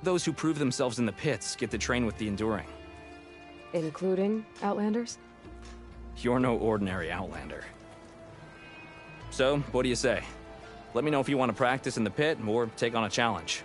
Those who prove themselves in the pits get to train with the Enduring. Including Outlanders? You're no ordinary Outlander. So, what do you say? Let me know if you want to practice in the pit or take on a challenge.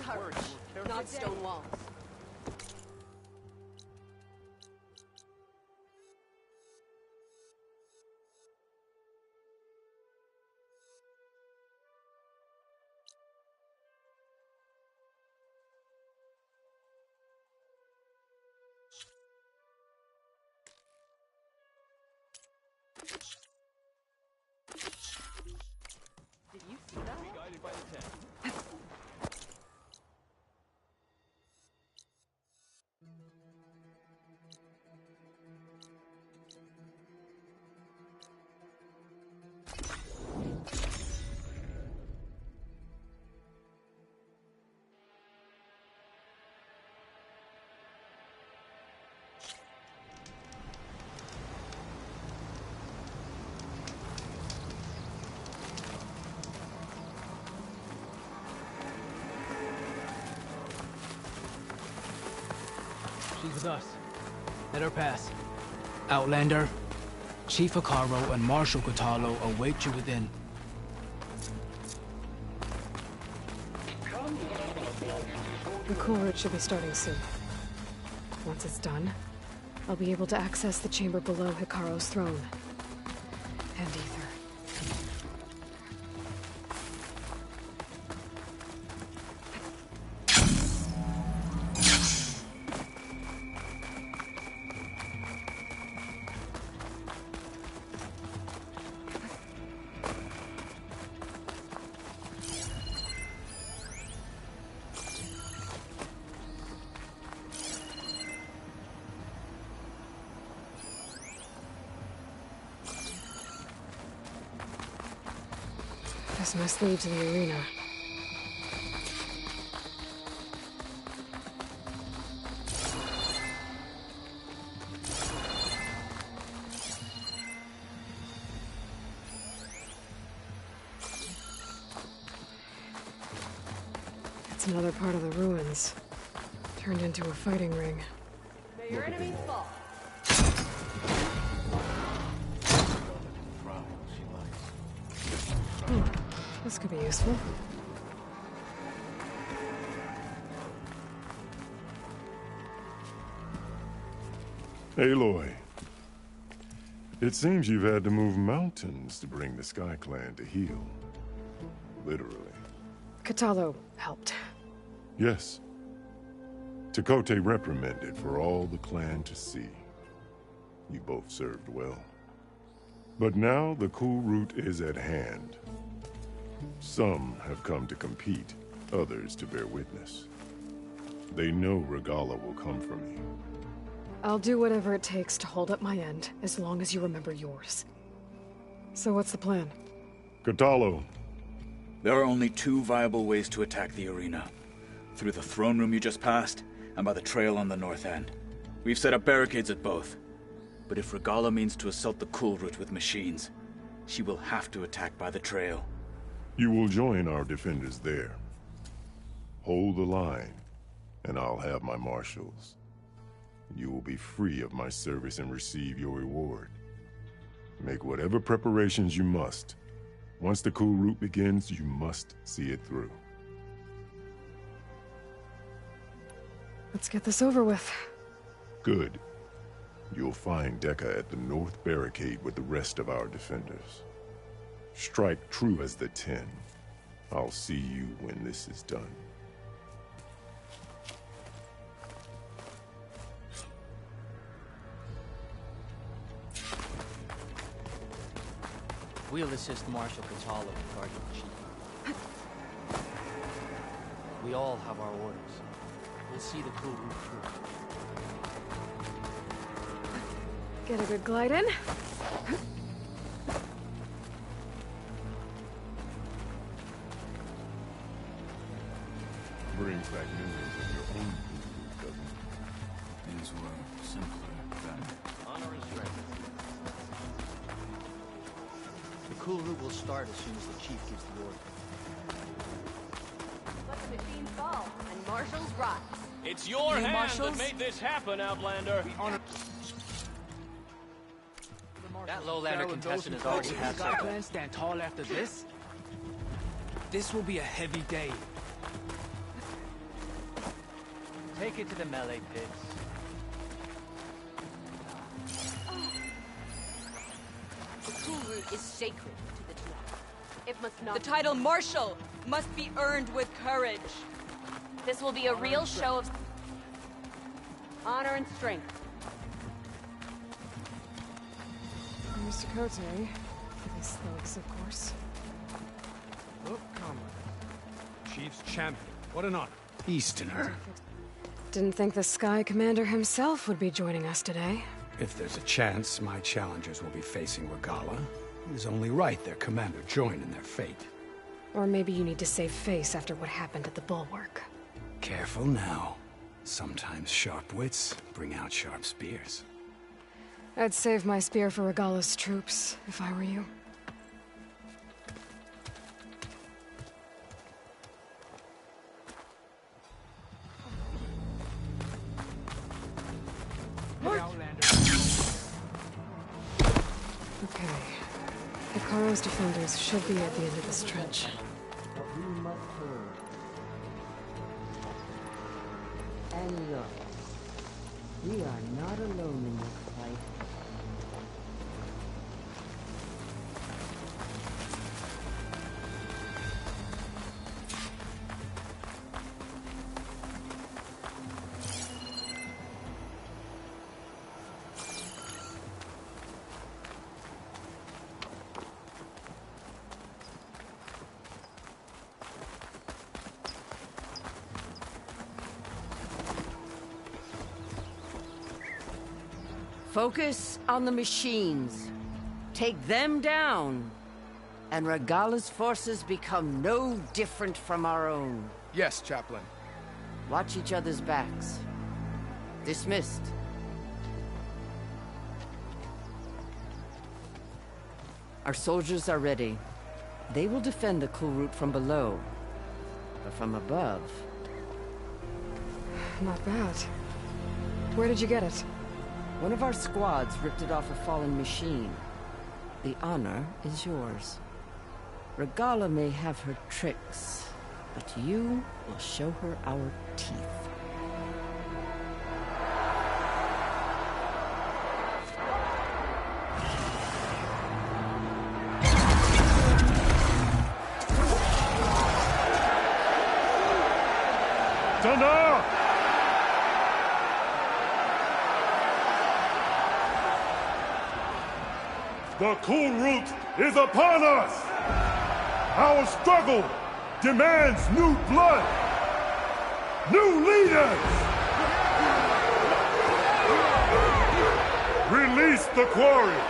Courage, not stone walls. Did you see that? Guided by the tent. She's with us. Let her pass. Outlander, Chief Hekarro and Marshal Kotallo await you within. The cool route should be starting soon. Once it's done, I'll be able to access the chamber below Hekarro's throne. And Ether. This must lead to the arena. It's another part of the ruins, turned into a fighting ring. May your enemies fall. This could be useful. Aloy. It seems you've had to move mountains to bring the Sky Clan to heel. Literally. Kotallo helped. Yes. Tekotteh reprimanded for all the clan to see. You both served well. But now the cool route is at hand. Some have come to compete, others to bear witness. They know Regalla will come for me. I'll do whatever it takes to hold up my end, as long as you remember yours. So what's the plan? Kotallo. There are only two viable ways to attack the arena. Through the throne room you just passed, and by the trail on the north end. We've set up barricades at both. But if Regalla means to assault the cool route with machines, she will have to attack by the trail. You will join our defenders there. Hold the line, and I'll have my marshals. You will be free of my service and receive your reward. Make whatever preparations you must. Once the cool route begins, you must see it through. Let's get this over with. Good. You'll find Dekka at the north barricade with the rest of our defenders. Strike true as the 10. I'll see you when this is done. We'll assist Marshal Kotallo in guarding the chief. We all have our orders. We'll see the cool route through. Get a good glide in. Brings back memories of your own cool route, doesn't it? Things were simpler then. Honor and strength. The cool route will start as soon as the chief gives the order. Let the machines fall, and marshals rise. It's your Hey, hand Marshals. that made this happen, Outlander. That lowlander contestant has already had some. Scotland stand tall after this? This will be a heavy day. Take it to the melee pits. The cool route is sacred to the Tenakth. It must not. The title Marshal must be earned with courage. This will be a real show of honor and strength. Mr. Cote, for these thugs, of course. Look, comrade. Chief's champion. What an honor. Easterner. Didn't think the Sky Commander himself would be joining us today. If there's a chance, my challengers will be facing Regalla. It is only right their commander join in their fate. Or maybe you need to save face after what happened at the Bulwark. Careful now. Sometimes sharp wits bring out sharp spears. I'd save my spear for Regalla's troops, if I were you. Okay. Hekarro's defenders should be at the end of this trench. But we must hurry. And look, we are not alone in this fight. Focus on the machines. Take them down. And Regalla's forces become no different from our own. Yes, Chaplain. Watch each other's backs. Dismissed. Our soldiers are ready. They will defend the cool route from below. But from above... Not bad. Where did you get it? One of our squads ripped it off a fallen machine. The honor is yours. Regalla may have her tricks, but you will show her our teeth. Tana! The cool route is upon us! Our struggle demands new blood! New leaders! Release the quarry!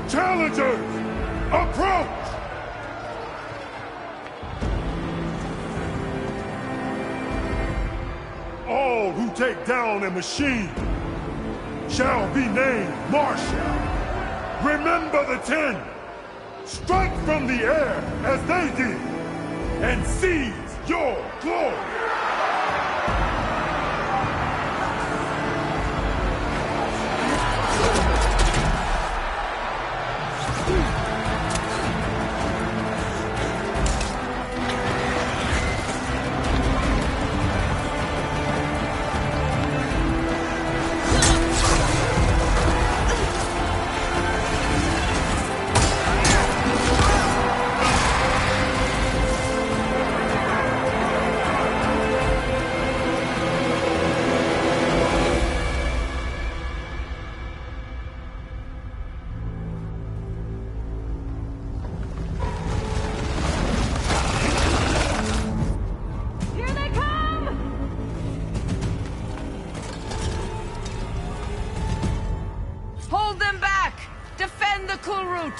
Challengers, approach! All who take down a machine shall be named Marshal. Remember the 10. Strike from the air as they did, and seize your glory. cool route!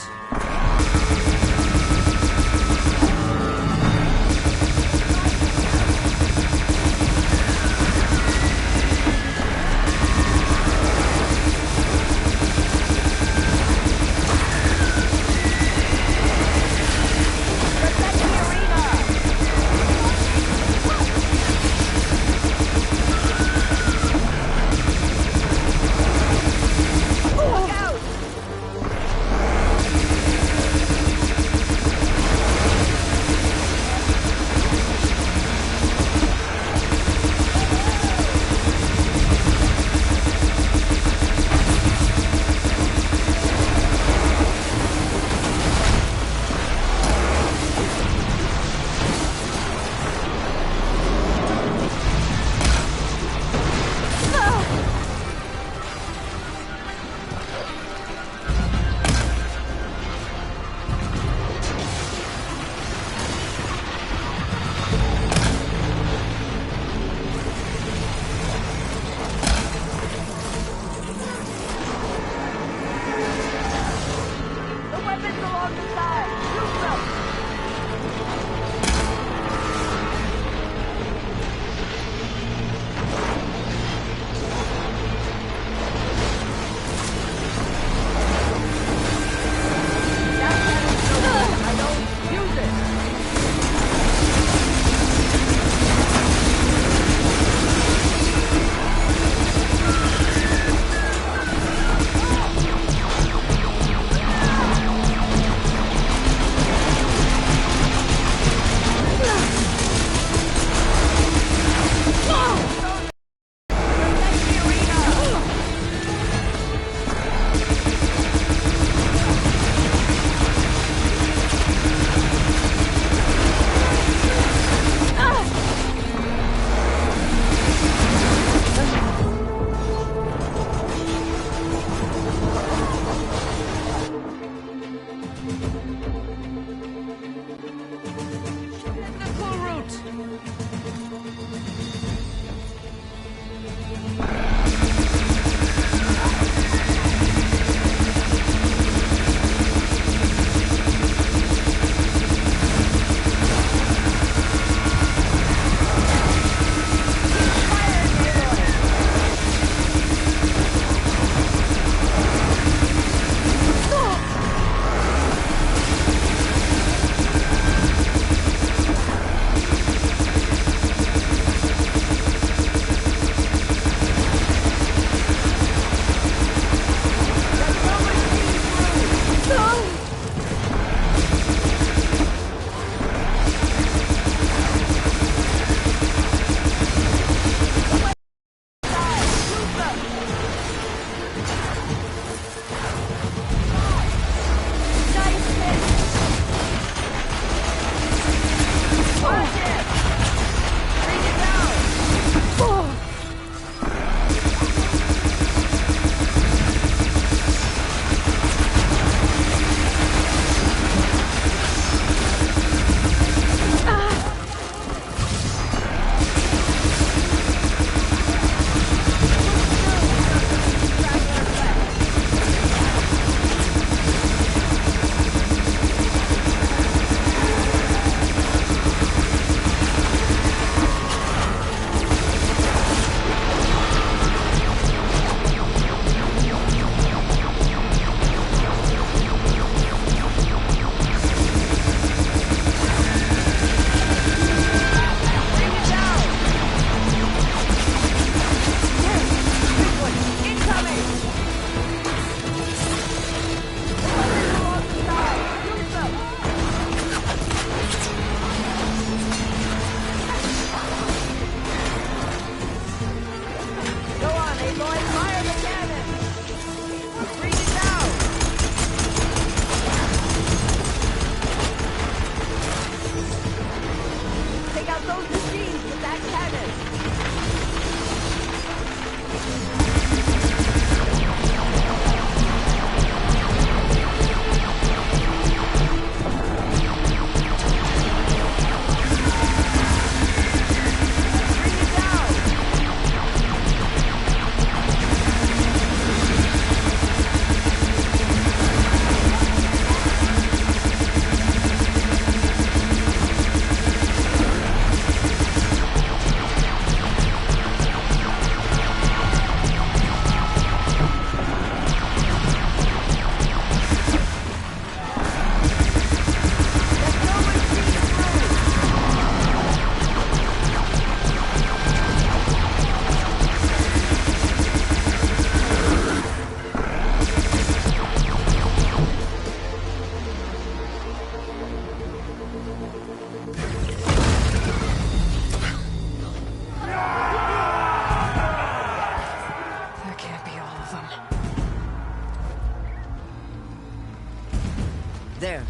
There.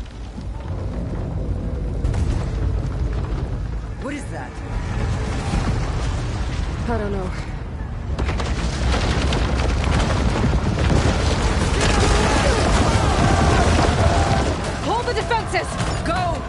What is that? I don't know. Hold the defenses! Go!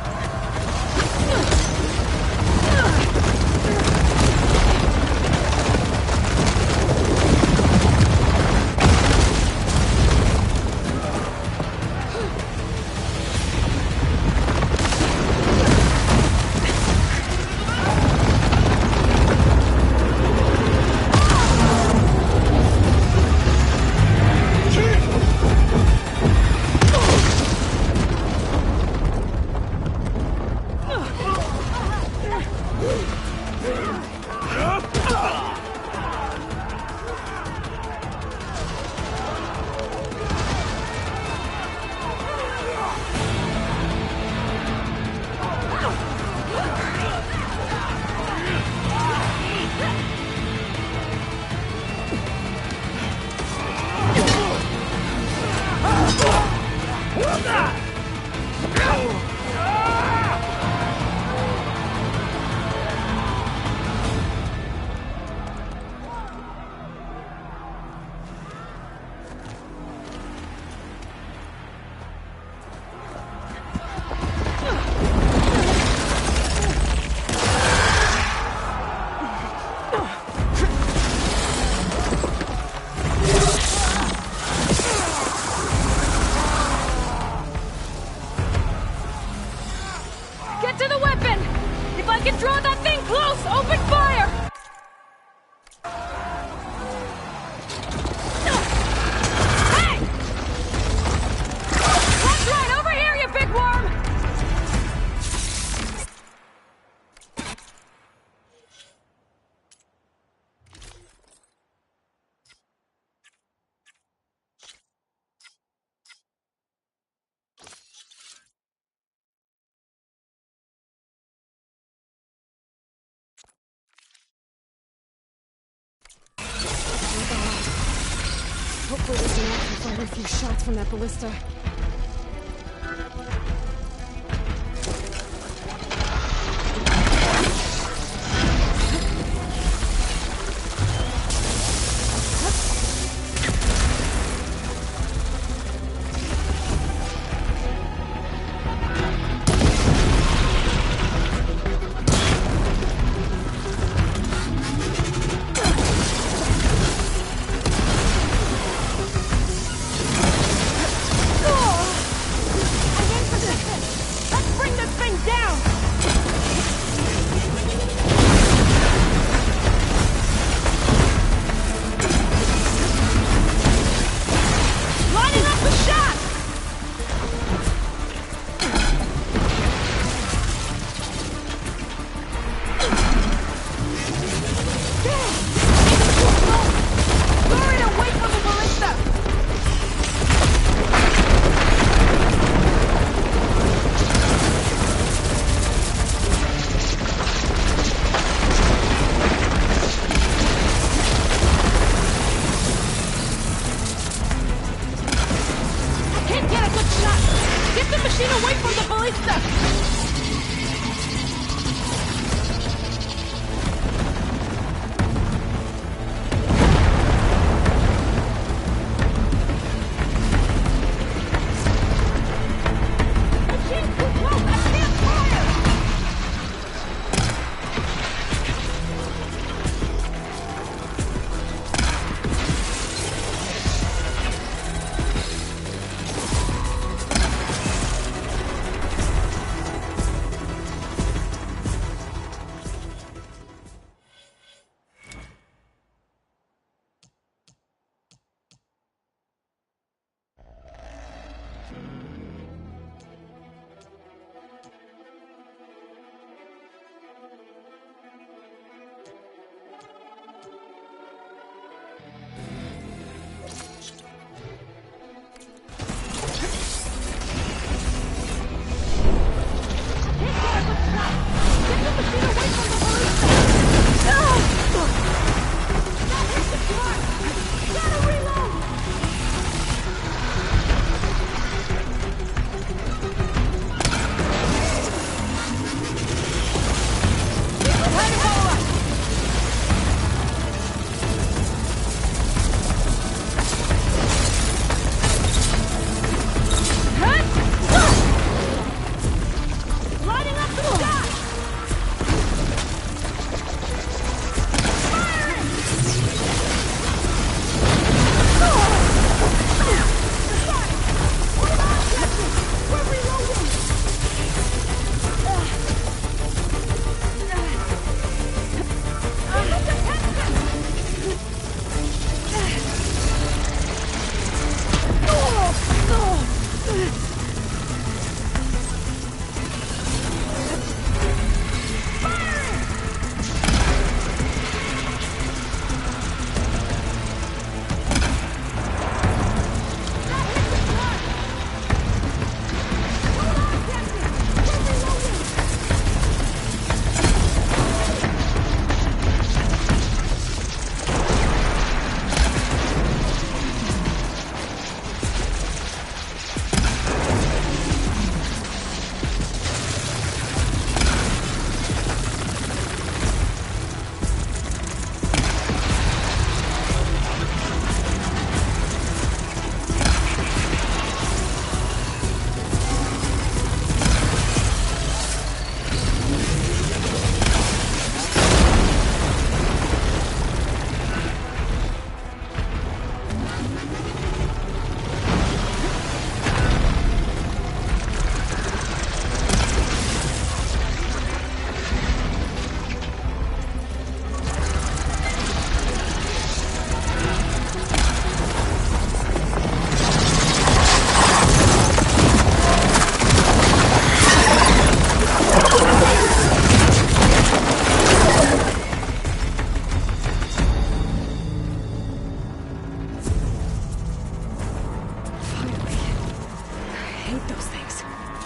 Hopefully this map can fire a few shots from that ballista. Oh!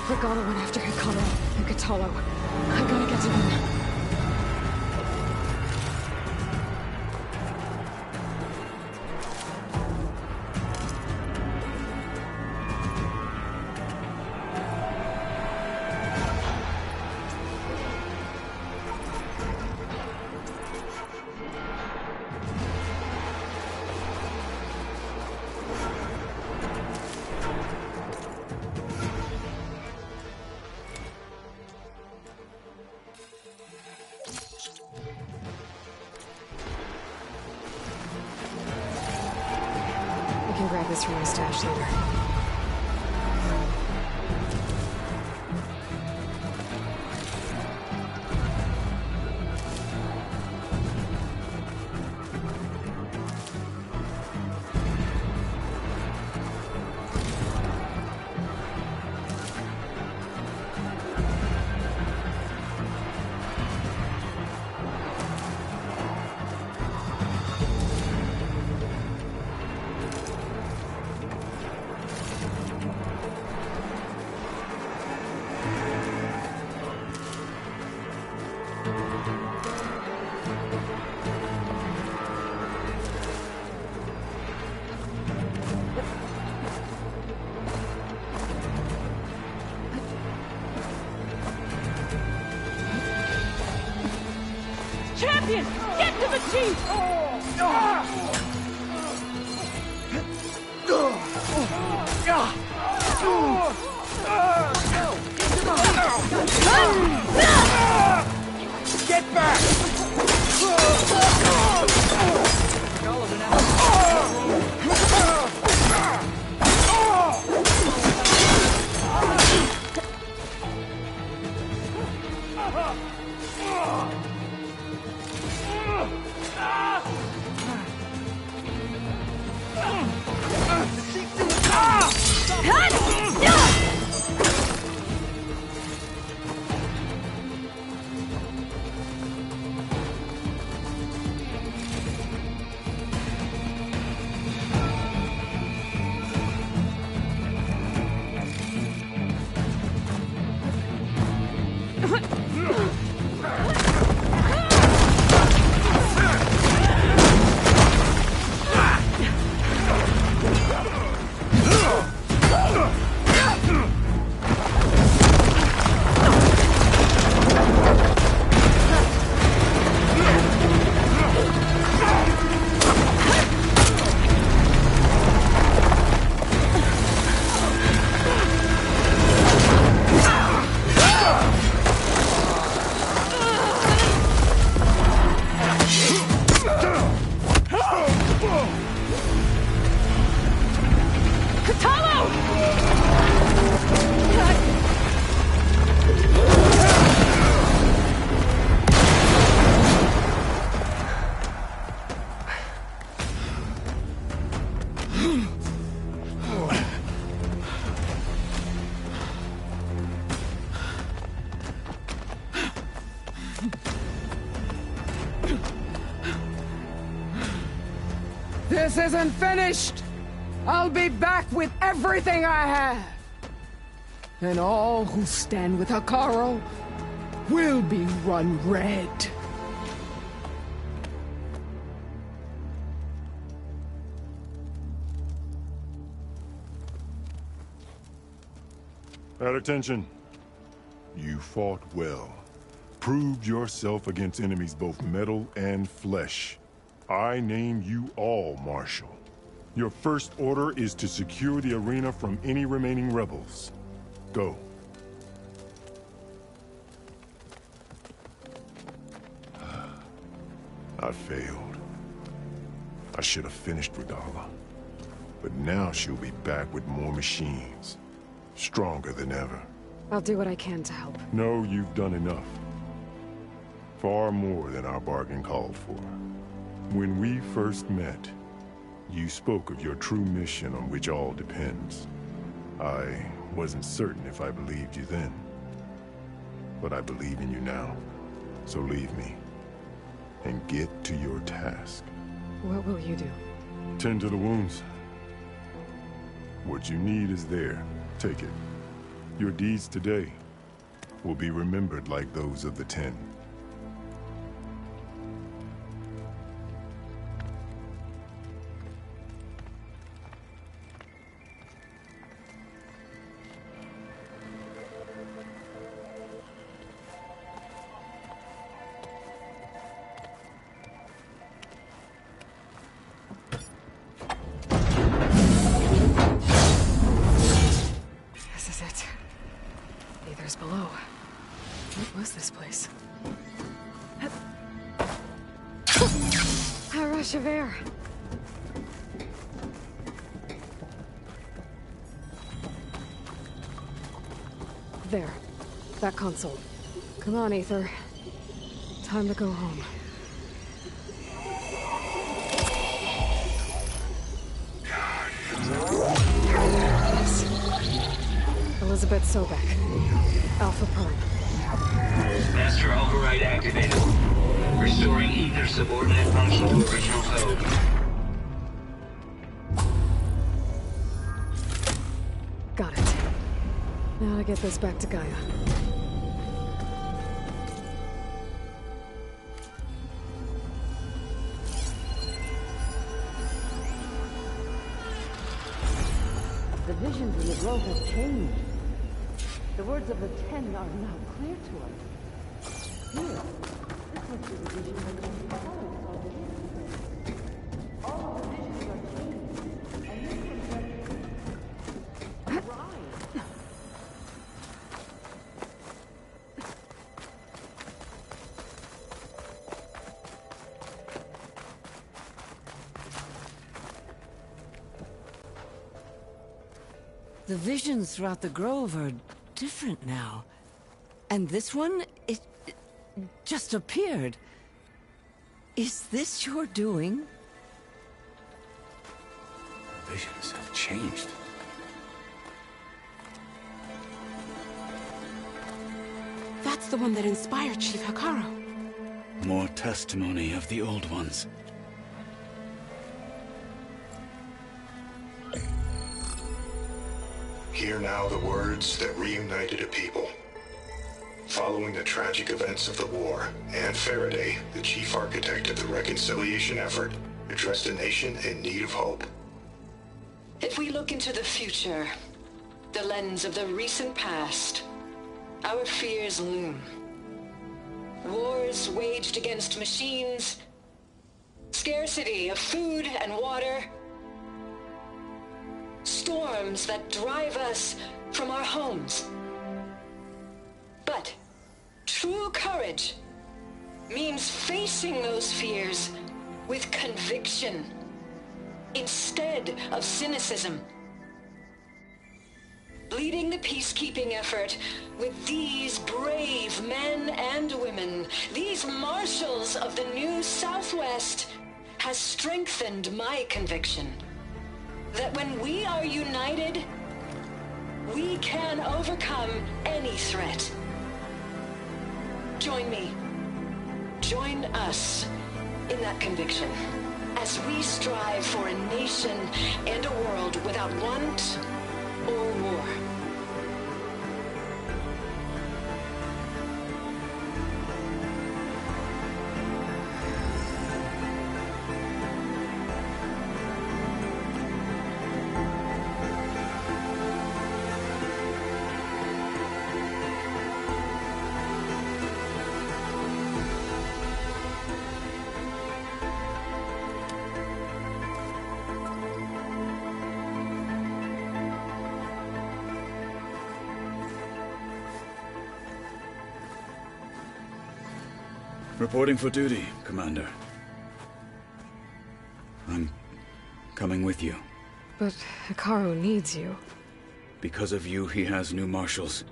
Regalla went after Hikaru and Kotallo. I gotta get to them. I can grab this from my stash later. Champion! Get to the chief! Get back! This isn't finished! I'll be back with everything I have! And all who stand with Hekarro will be run red. At attention. You fought well. Proved yourself against enemies both metal and flesh. I name you all Marshal. Your first order is to secure the arena from any remaining rebels. Go. I failed. I should have finished Regalla. But now she'll be back with more machines. Stronger than ever. I'll do what I can to help. No, you've done enough. Far more than our bargain called for. When we first met, you spoke of your true mission on which all depends. I wasn't certain if I believed you then. But I believe in you now. So leave me. And get to your task. What will you do? Tend to the wounds. What you need is there. Take it. Your deeds today will be remembered like those of the 10. This is it. Aether's below. What was this place? A rush of air. There. That console. Come on, Aether. Time to go home. Yes. Elizabeth Sobek. Alpha Prime. Master override activated. Restoring Aether subordinate function to original code. Got it. Now to get this back to Gaia. The visions in the grove have changed. The words of the 10 are now clear to us. Here, this must be the vision that the Colors saw the vision. All of the visions are changed, and this was rise. The visions throughout the grove are different now. And this one, it just appeared. Is this your doing? Visions have changed. That's the one that inspired Chief Hekarro. More testimony of the old ones. Hear now the words that reunited a people. Following the tragic events of the war, Anne Faraday, the chief architect of the reconciliation effort, addressed a nation in need of hope. If we look into the future, the lens of the recent past, our fears loom. Wars waged against machines, scarcity of food and water, storms that drive us from our homes. But true courage means facing those fears with conviction instead of cynicism. Leading the peacekeeping effort with these brave men and women, these marshals of the new Southwest, has strengthened my conviction that when we are united, we can overcome any threat. Join me. Join us in that conviction as we strive for a nation and a world without want or war. Reporting for duty, Commander. I'm coming with you. But Hekarro needs you. Because of you, he has new marshals.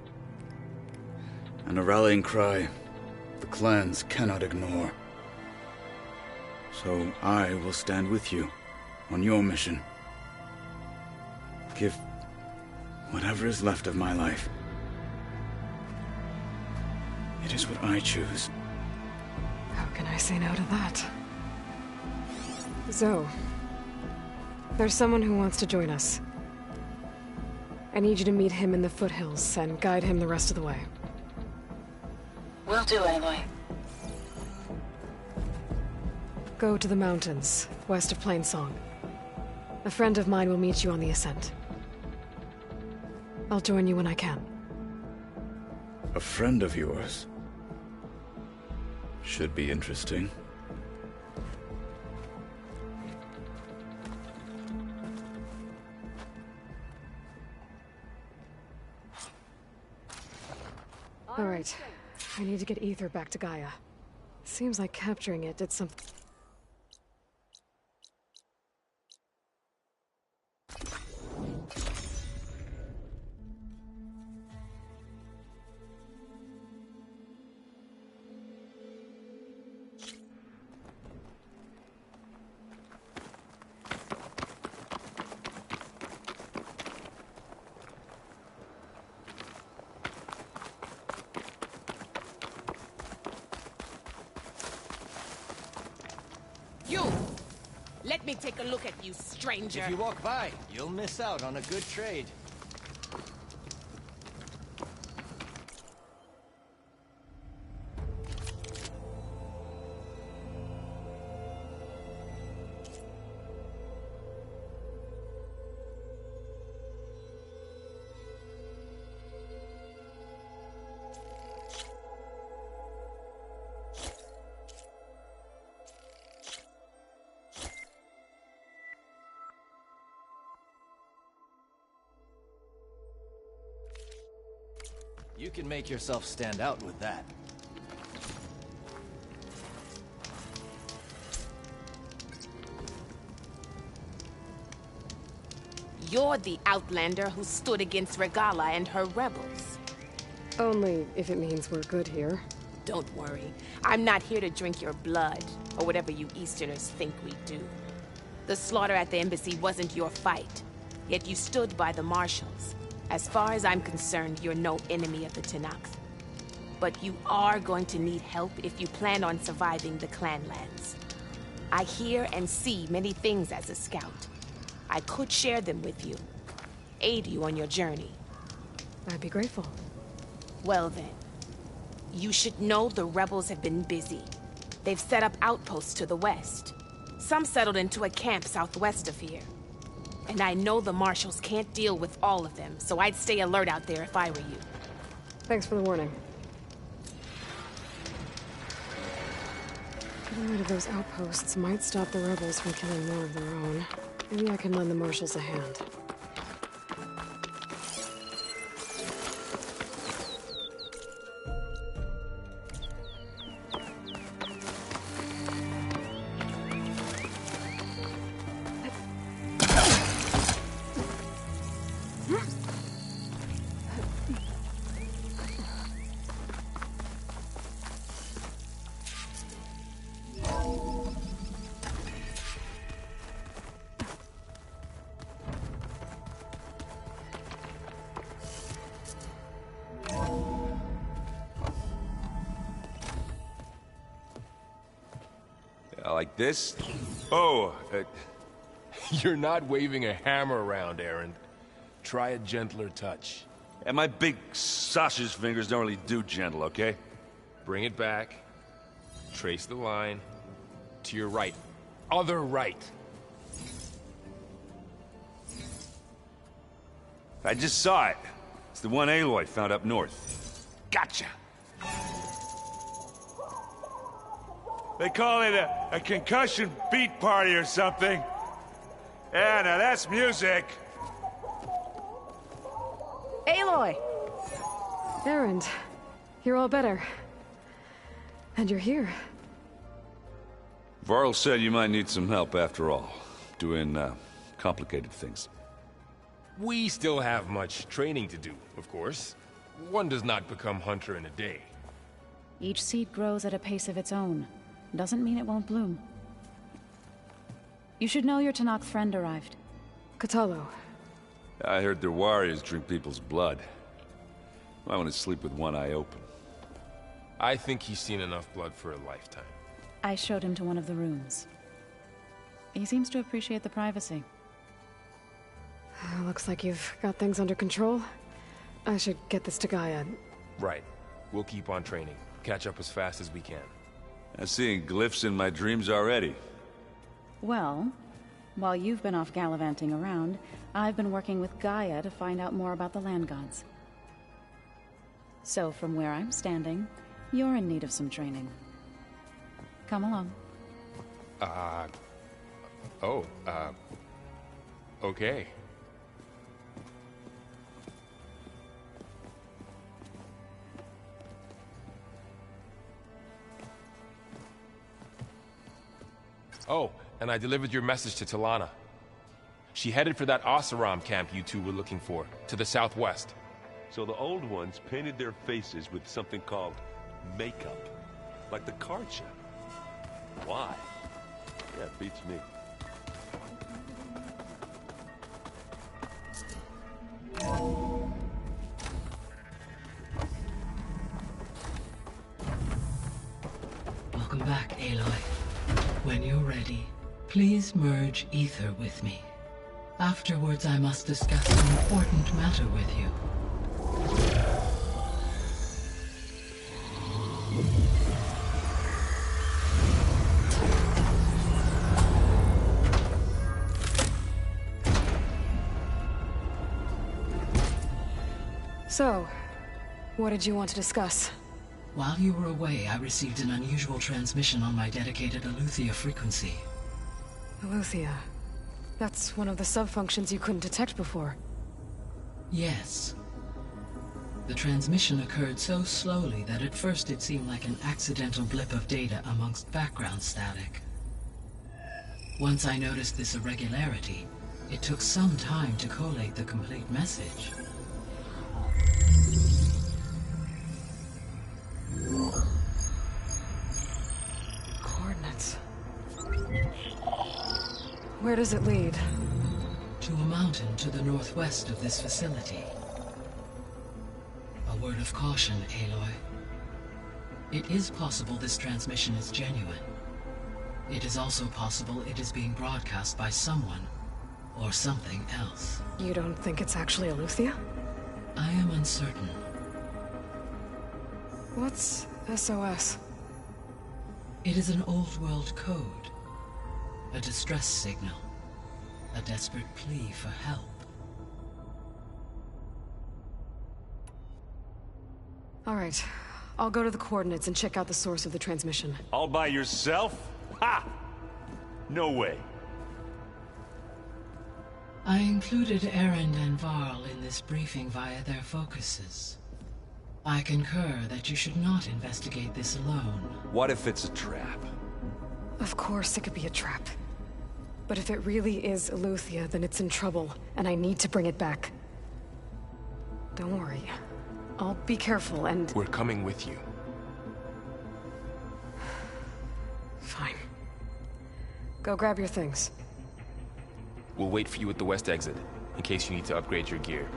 And a rallying cry the clans cannot ignore. So I will stand with you on your mission. Give whatever is left of my life. It is what I choose. How can I say no to that? Zoe, there's someone who wants to join us. I need you to meet him in the foothills and guide him the rest of the way. Will do, Aloy. Go to the mountains, west of Plainsong. A friend of mine will meet you on the ascent. I'll join you when I can. A friend of yours? Should be interesting. All right. I need to get Ether back to Gaia. Seems like capturing it did something. You! Let me take a look at you, stranger. If you walk by, you'll miss out on a good trade. You can make yourself stand out with that. You're the Outlander who stood against Regalla and her rebels. Only if it means we're good here. Don't worry. I'm not here to drink your blood, or whatever you Easterners think we do. The slaughter at the embassy wasn't your fight, yet you stood by the Marshals. As far as I'm concerned, you're no enemy of the Tenakth. But you are going to need help if you plan on surviving the Clanlands. I hear and see many things as a scout. I could share them with you. Aid you on your journey. I'd be grateful. Well then. You should know the rebels have been busy. They've set up outposts to the west. Some settled into a camp southwest of here. And I know the Marshals can't deal with all of them, so I'd stay alert out there if I were you. Thanks for the warning. Getting rid of those outposts might stop the rebels from killing more of their own. Maybe I can lend the Marshals a hand. Like this? Oh, You're not waving a hammer around, Erend. Try a gentler touch. And my big sausage fingers don't really do gentle, okay? Bring it back. Trace the line. To your right. Other right. I just saw it. It's the one Aloy found up north. Gotcha! They call it a concussion beat party or something. Yeah, now that's music. Aloy! Erend, you're all better. And you're here. Varl said you might need some help after all. Doing, complicated things. We still have much training to do, of course. One does not become hunter in a day. Each seed grows at a pace of its own. Doesn't mean it won't bloom. You should know your Tenakth friend arrived. Kotallo. I heard their warriors drink people's blood. I want to sleep with one eye open. I think he's seen enough blood for a lifetime. I showed him to one of the rooms. He seems to appreciate the privacy. Looks like you've got things under control. I should get this to Gaia. Right. We'll keep on training. Catch up as fast as we can. I'm seeing glyphs in my dreams already. Well, while you've been off gallivanting around, I've been working with Gaia to find out more about the land gods. So from where I'm standing, you're in need of some training. Come along. Okay. Oh, and I delivered your message to Talana. She headed for that Oseram camp you two were looking for, to the southwest. So the old ones painted their faces with something called makeup, like the card show. Why? Yeah, it beats me. Welcome back, Aloy. When you're ready, please merge ether with me. Afterwards, I must discuss an important matter with you. So, what did you want to discuss? While you were away, I received an unusual transmission on my dedicated Eleuthia frequency. Eleuthia. That's one of the sub-functions you couldn't detect before. Yes. The transmission occurred so slowly that at first it seemed like an accidental blip of data amongst background static. Once I noticed this irregularity, it took some time to collate the complete message. Coordinates. Where does it lead? To a mountain to the northwest of this facility. A word of caution, Aloy. It is possible this transmission is genuine. It is also possible it is being broadcast by someone or something else. You don't think it's actually Eleuthia? I am uncertain. What's SOS? It is an old-world code. A distress signal. A desperate plea for help. All right. I'll go to the coordinates and check out the source of the transmission. All by yourself? Ha! No way. I included Erend and Varl in this briefing via their focuses. I concur that you should not investigate this alone. What if it's a trap? Of course it could be a trap. But if it really is Eleuthia, then it's in trouble, and I need to bring it back. Don't worry. I'll be careful and... We're coming with you. Fine. Go grab your things. We'll wait for you at the west exit, in case you need to upgrade your gear.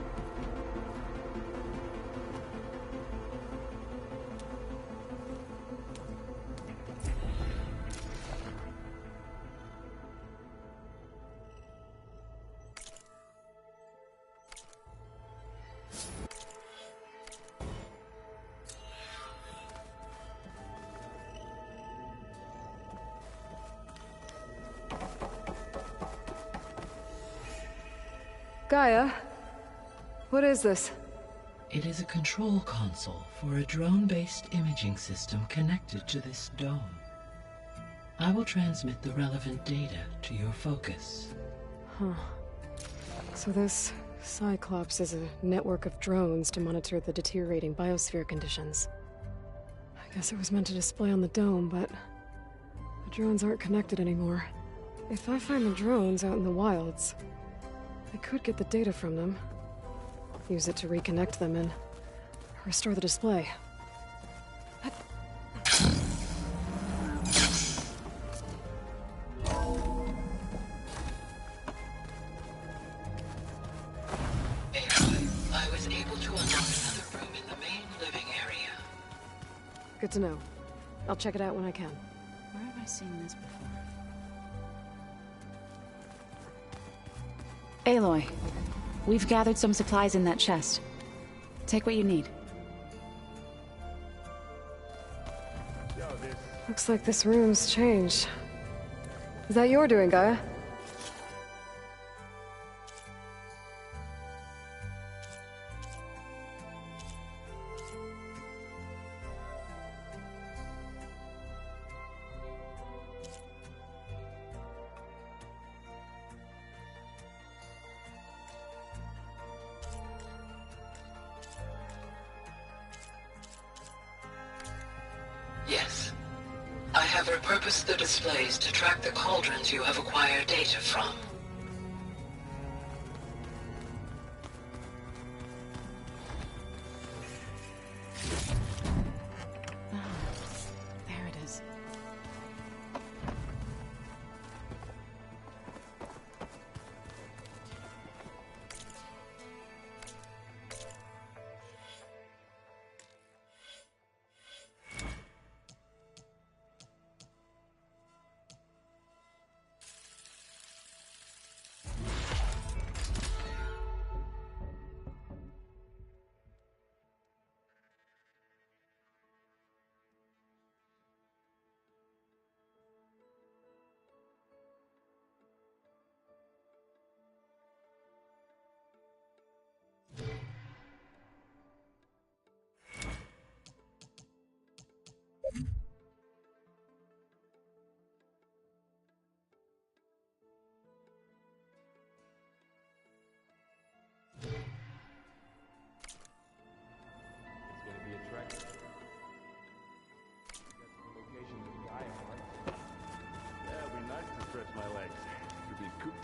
Gaia? What is this? It is a control console for a drone-based imaging system connected to this dome. I will transmit the relevant data to your focus. Huh. So this Cyclops is a network of drones to monitor the deteriorating biosphere conditions. I guess it was meant to display on the dome, but the drones aren't connected anymore. If I find the drones out in the wilds, I could get the data from them, use it to reconnect them and restore the display. I was able to unlock another room in the main living area. Good to know. I'll check it out when I can. Where have I seen this before? Aloy, We've gathered some supplies in that chest. Take what you need. Looks like this room's changed. Is that your doing, Gaia? Yes. I have repurposed the displays to track the cauldrons you have acquired data from. There it is.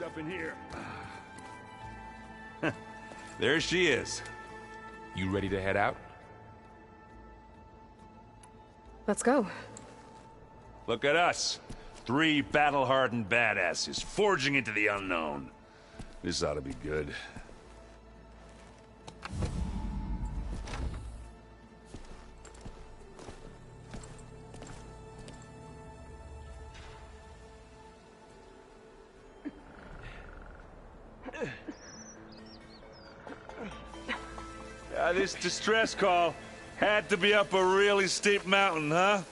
Up in here. There she is. You ready to head out? Let's go. Look at us. 3 battle-hardened badasses forging into the unknown. This ought to be good. This distress call had to be up a really steep mountain, huh?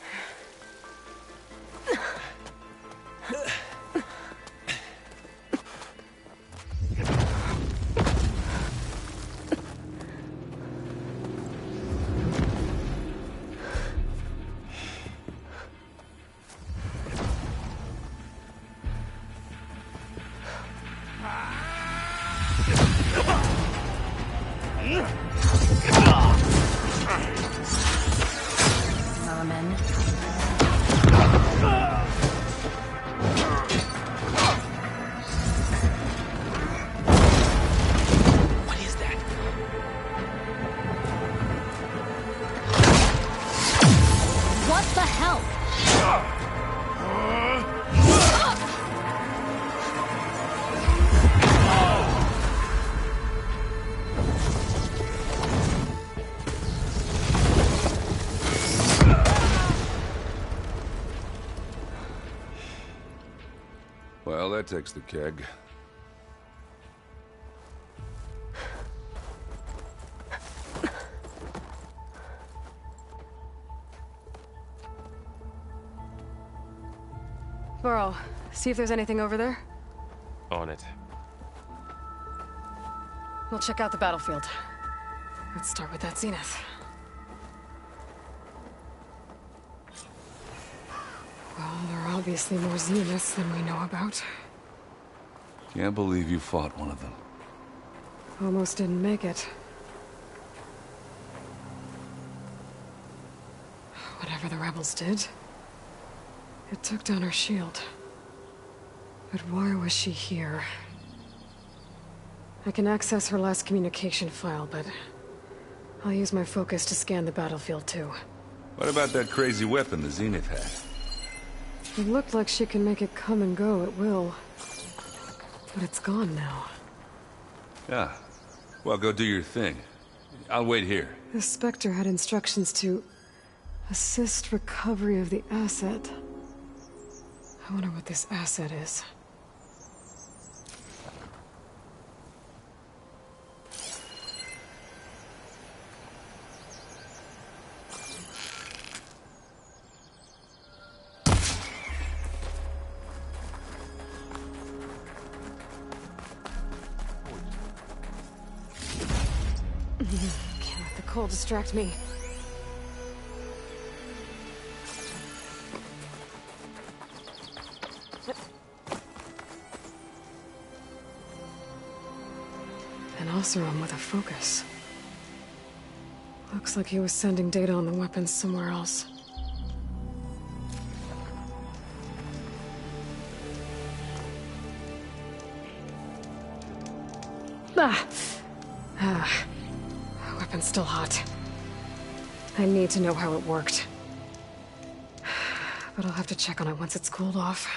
Well, that takes the keg. Varl, see if there's anything over there. On it. We'll check out the battlefield. Let's start with that Zenith. Well, there are obviously more Zeniths than we know about. Can't believe you fought one of them. Almost didn't make it. Whatever the rebels did, it took down her shield. But why was she here? I can access her last communication file, but I'll use my focus to scan the battlefield too. What about that crazy weapon the Zenith had? It looked like she can make it come and go at will. But it's gone now. Yeah. Well, go do your thing. I'll wait here. The Spectre had instructions to assist recovery of the asset. I wonder what this asset is. Can't let the cold distract me. An Oseram with a focus. Looks like he was sending data on the weapons somewhere else. Weapon's still hot. I need to know how it worked. But I'll have to check on it once it's cooled off.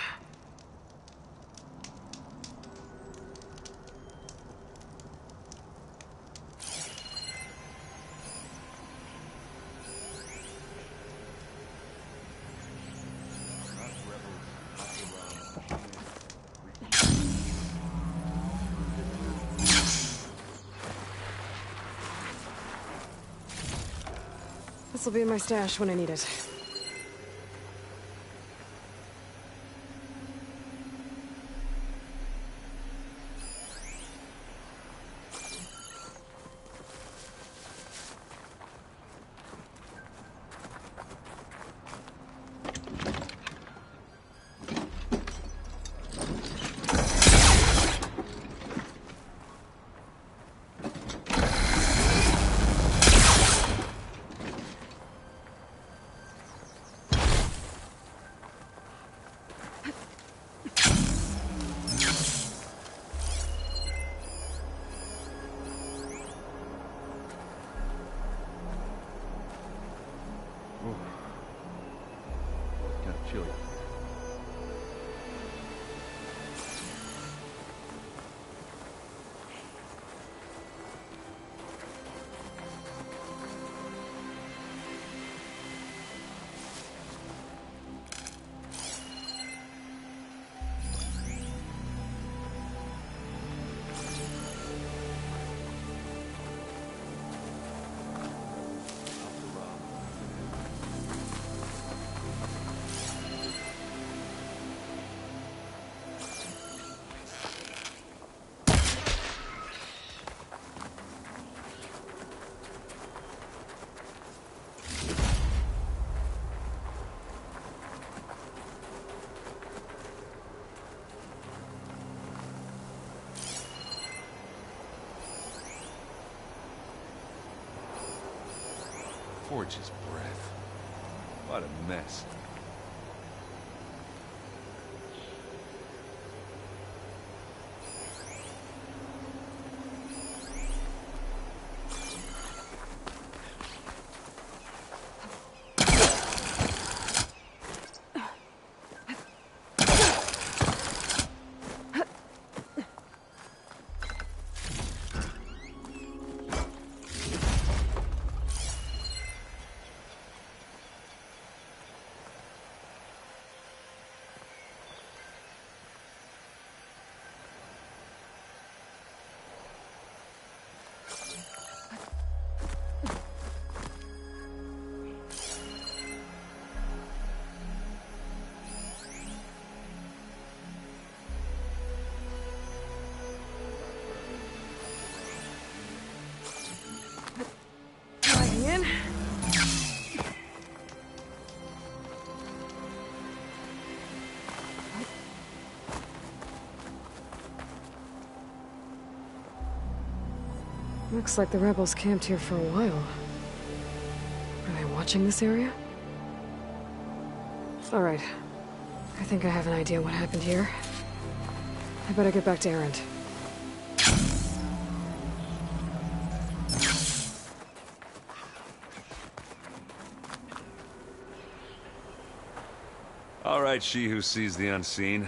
This'll be in my stash when I need it. Chilly. Forge's breath. What a mess. Looks like the rebels camped here for a while. Are they watching this area? Alright. I think I have an idea what happened here. I better get back to Erend. All right, she who sees the unseen.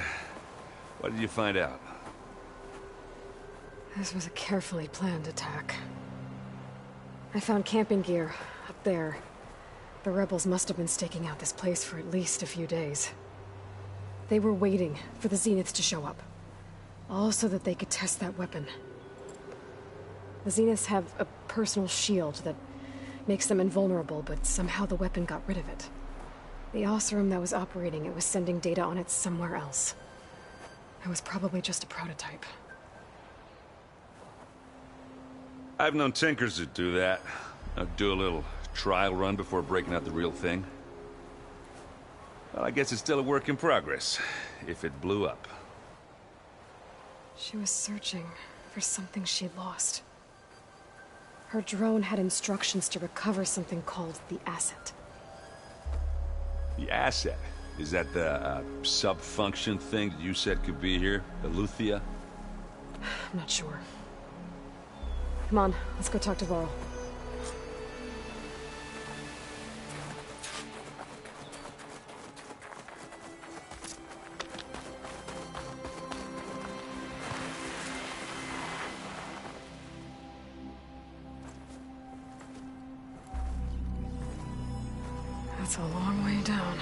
What did you find out? This was a carefully planned attack. I found camping gear up there. The rebels must have been staking out this place for at least a few days. They were waiting for the Zeniths to show up. All so that they could test that weapon. The Zeniths have a personal shield that makes them invulnerable, but somehow the weapon got rid of it. The Oseram that was operating it was sending data on it somewhere else. It was probably just a prototype. I've known tinkers that do that. Do a little trial run before breaking out the real thing. Well, I guess it's still a work in progress, if it blew up. She was searching for something she lost. Her drone had instructions to recover something called the Asset. The Asset? Is that the sub-function thing that you said could be here? Eleuthia? I'm not sure. Come on, let's go talk to Varl. That's a long way down.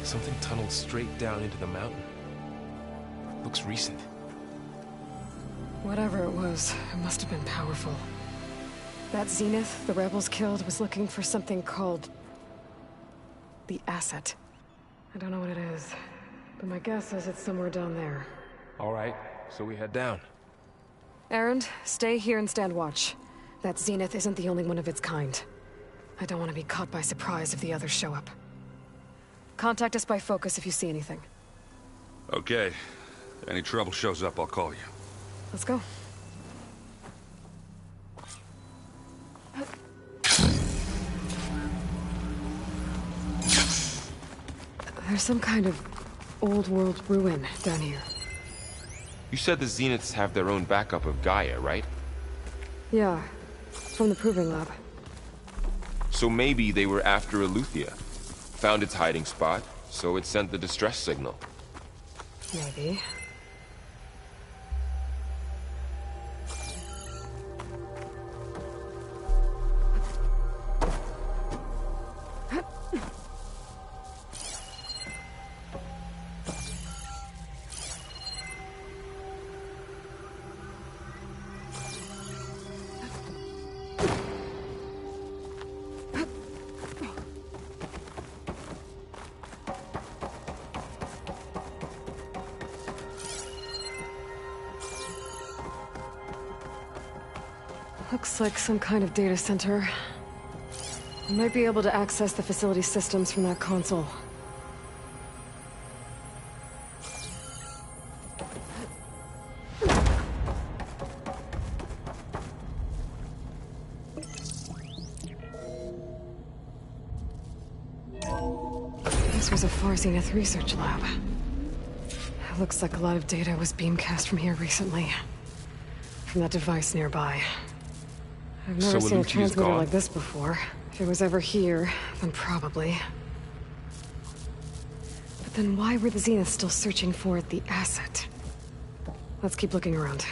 Something tunneled straight down into the mountain. Looks recent. Whatever it was, it must have been powerful. That Zenith the rebels killed was looking for something called the Asset. I don't know what it is, but my guess is it's somewhere down there. All right, so we head down. Erend, stay here and stand watch. That Zenith isn't the only one of its kind. I don't want to be caught by surprise if the others show up. Contact us by focus if you see anything. Okay. Any trouble shows up, I'll call you. Let's go. There's some kind of old-world ruin down here. You said the Zeniths have their own backup of Gaia, right? Yeah, from the Proving Lab. So maybe they were after Eleuthia. Found its hiding spot, so it sent the distress signal. Maybe. Looks like some kind of data center. We might be able to access the facility systems from that console. This was a Far Zenith research lab. It looks like a lot of data was beamcast from here recently. From that device nearby. I've never seen a transmitter like this before. If it was ever here, then probably. But then why were the Zeniths still searching for the Asset? Let's keep looking around.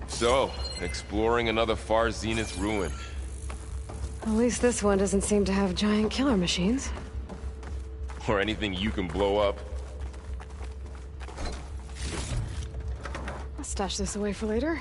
So, exploring another Far Zenith ruin. At least this one doesn't seem to have giant killer machines. Or anything you can blow up. I'll stash this away for later.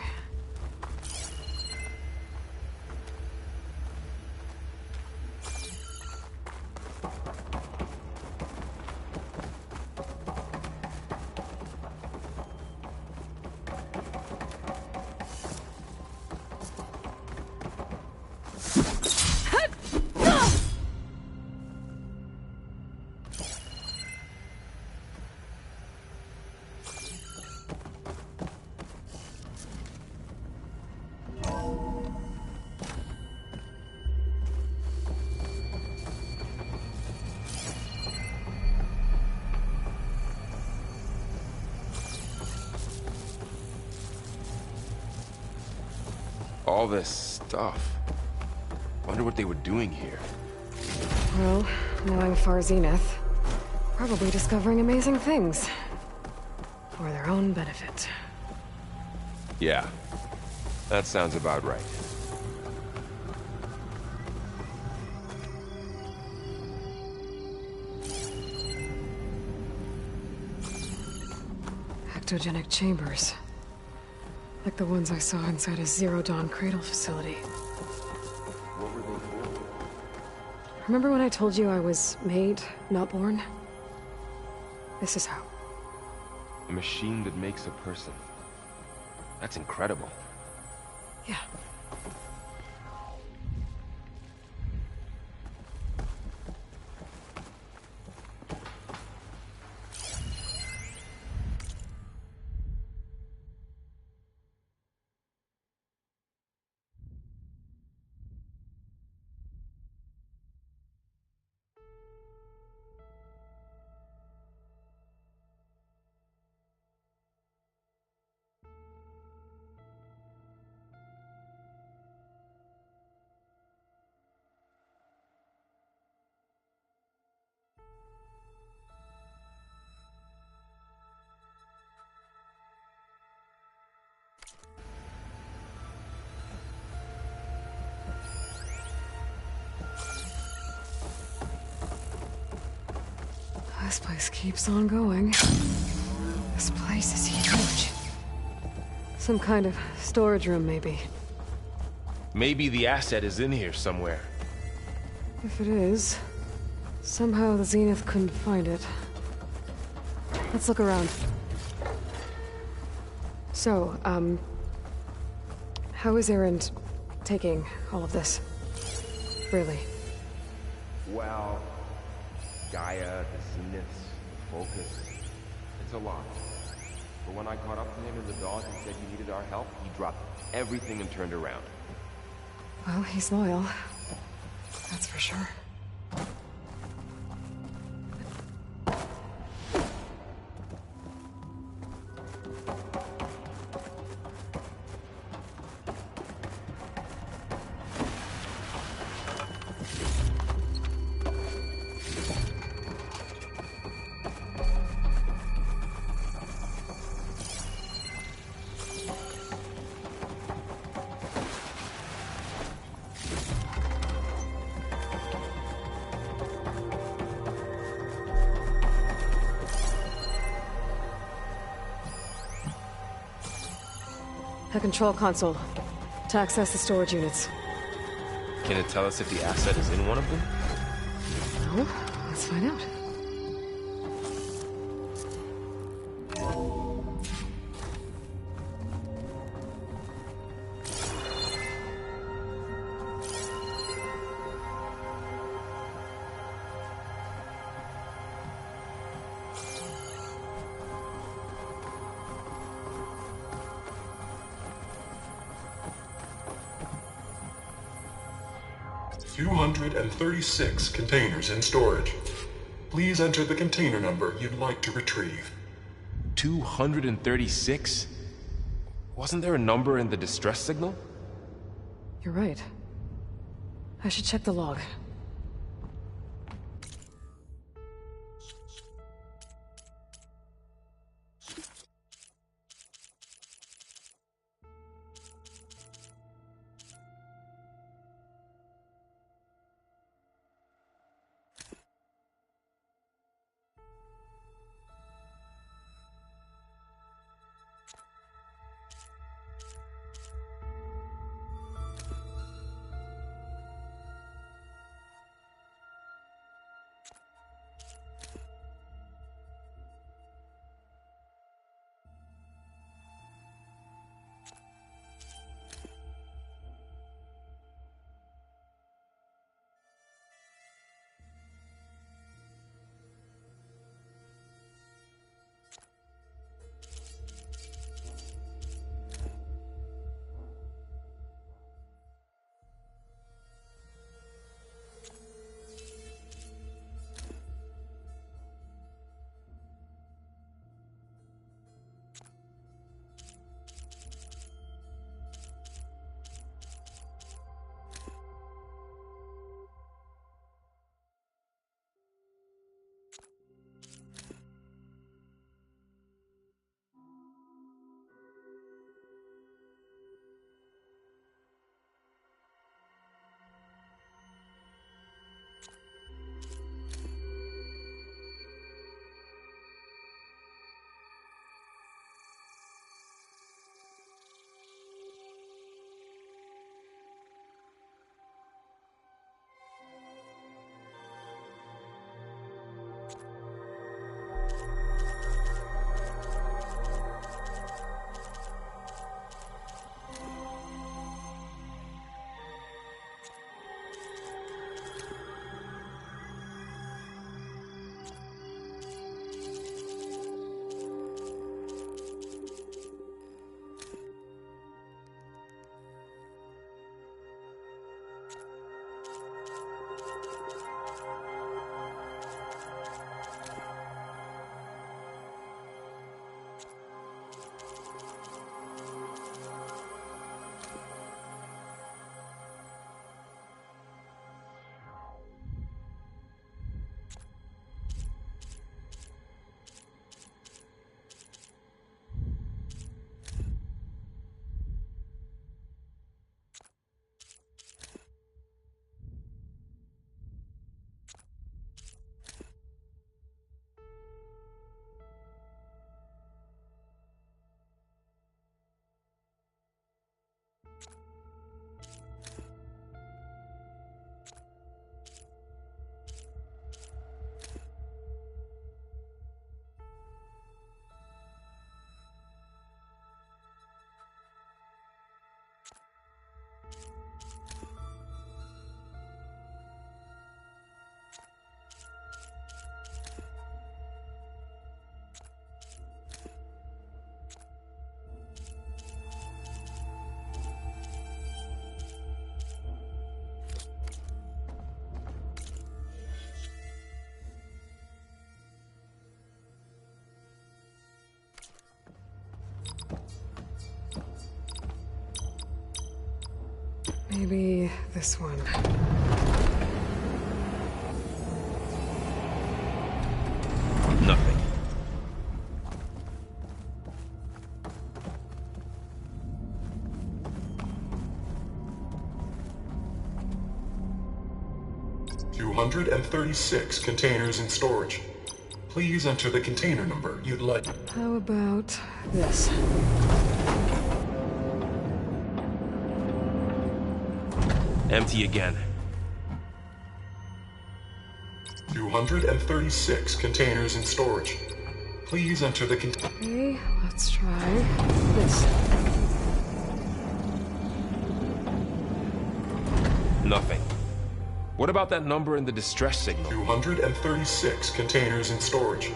All this stuff. Wonder what they were doing here. Well, knowing Far Zenith, probably discovering amazing things. For their own benefit. Yeah, that sounds about right. cryptogenic chambers. Like the ones I saw inside a Zero Dawn cradle facility. What were they for? Remember when I told you I was made, not born? This is how. A machine that makes a person. That's incredible. Yeah. This place keeps on going. This place is huge. Some kind of storage room, maybe. Maybe the asset is in here somewhere. If it is, somehow the Zenith couldn't find it. Let's look around. So, how is Erend taking all of this? Really? Well, Gaia, the Zeniths, the Focus. It's a lot. But when I caught up to him in the Dawn and said he needed our help, he dropped everything and turned around. Well, he's loyal. That's for sure. A control console to access the storage units. Can it tell us if the asset is in one of them? No, let's find out. $236 containers in storage. Please enter the container number you'd like to retrieve. 236? Wasn't there a number in the distress signal? You're right. I should check the log. Maybe this one. Nothing. $236 containers in storage. Please enter the container number you'd like. How about this? Empty again. 236 containers in storage. Please enter the container. Okay, let's try this. Nothing. What about that number in the distress signal? 236 containers in storage.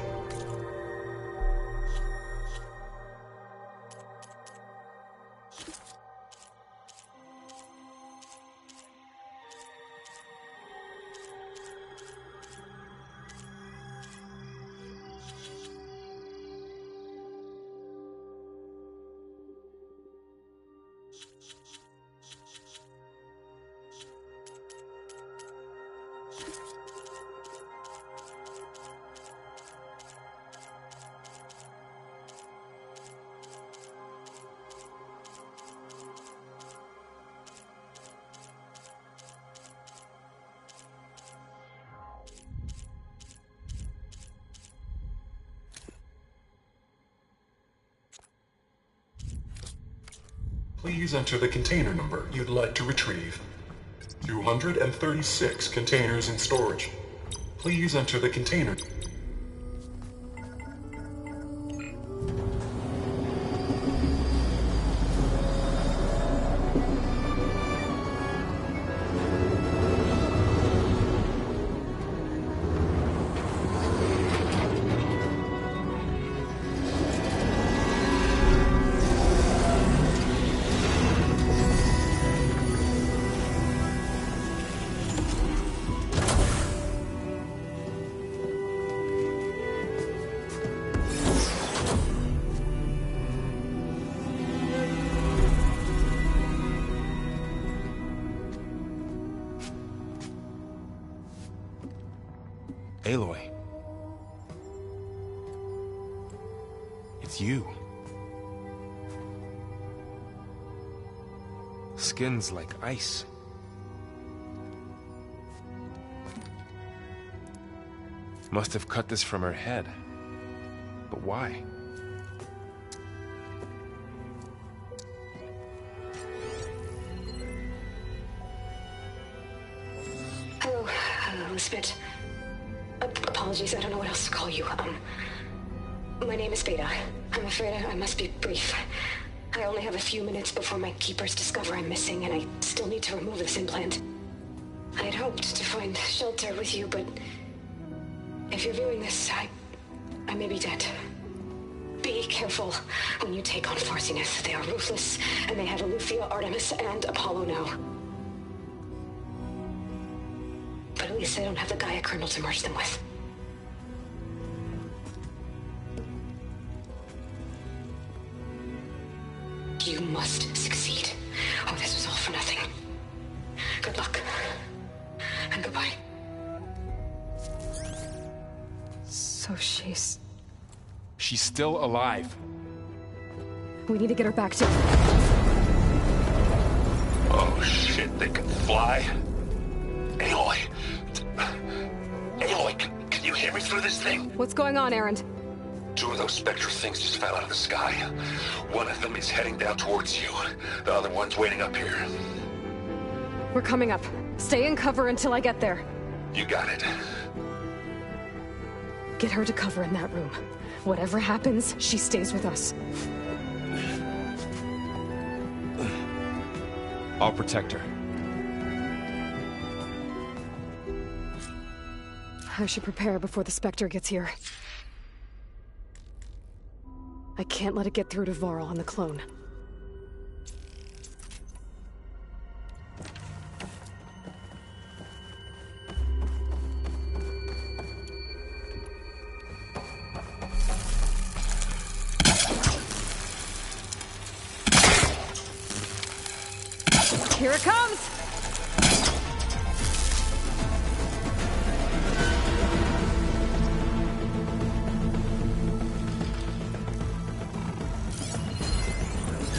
Please enter the container number you'd like to retrieve. 236 containers in storage. Please enter the container. Aloy. It's you. Skin's like ice. Must have cut this from her head. But why? Hello, Elizabeth. Apologies, I don't know what else to call you. My name is Beta. I'm afraid I must be brief. I only have a few minutes before my keepers discover I'm missing, and I still need to remove this implant. I had hoped to find shelter with you, but if you're viewing this, I may be dead. Be careful when you take on Far Zenith. They are ruthless, and they have Eleuthia, Artemis, and Apollo now. But at least I don't have the Gaia kernel to merge them with. You must succeed, or this was all for nothing. Good luck. And goodbye. So she's still alive. We need to get her back to... Oh shit, they can fly? Aloy! Aloy, can you hear me through this thing? What's going on, Erend? Two of those Spectre things just fell out of the sky. One of them is heading down towards you. The other one's waiting up here. We're coming up. Stay in cover until I get there. You got it. Get her to cover in that room. Whatever happens, she stays with us. I'll protect her. I should prepare before the Spectre gets here. I can't let it get through to Varl on the clone. Here it comes!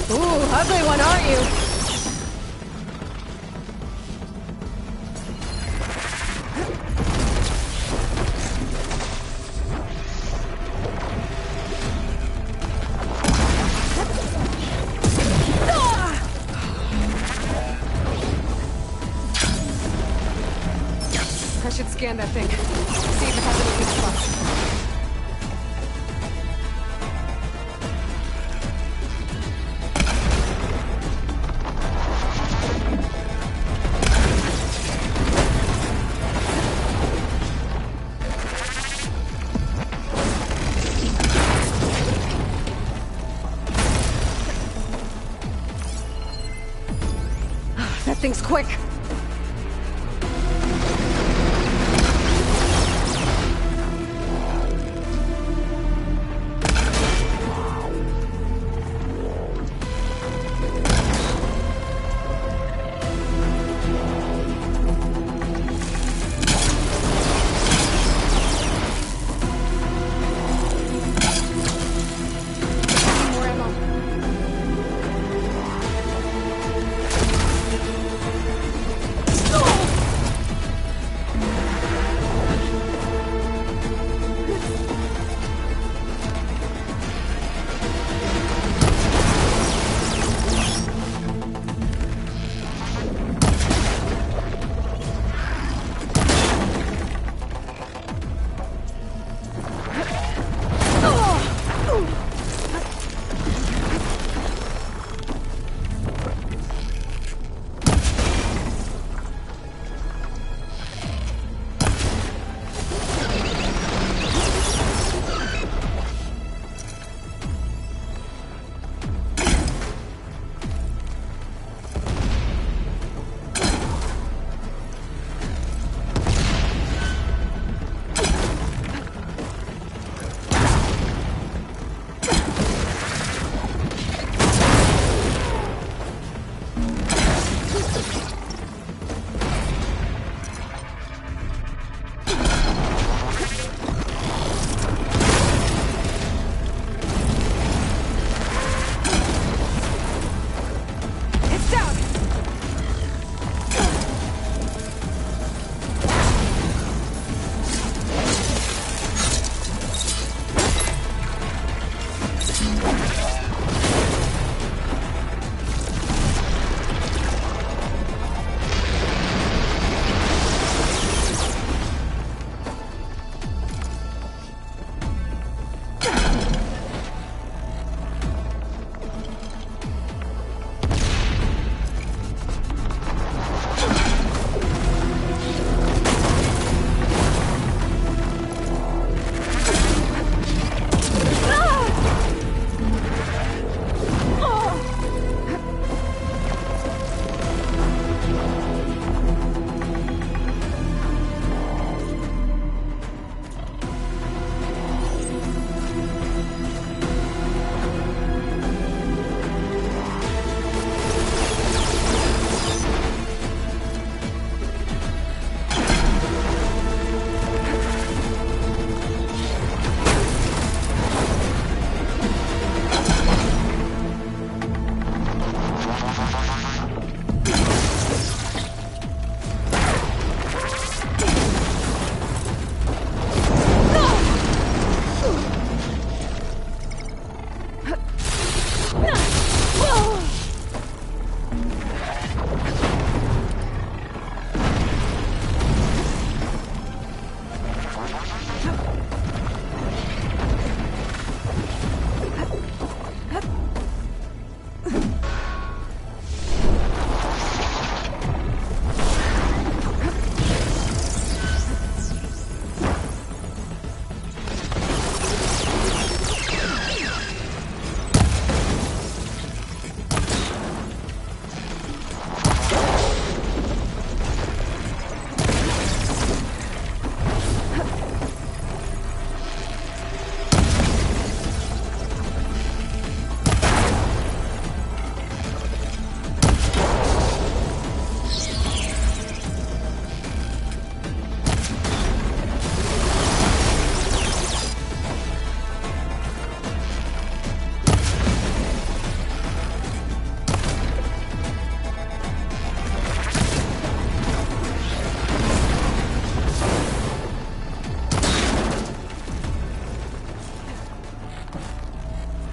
Ooh, ugly one, aren't you? I should scan that thing. See if it has any weak spots. That thing's quick. More ammo.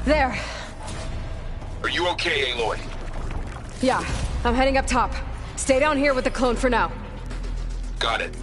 There. Are you okay, Aloy? Yeah, I'm heading up top. Stay down here with the clone for now. Got it.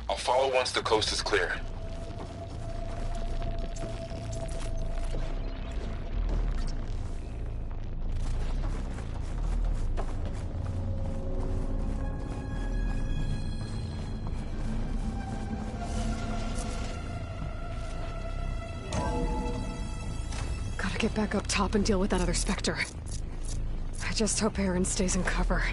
I'll follow once the coast is clear. Gotta get back up top and deal with that other Spectre. I just hope Aaron stays in cover.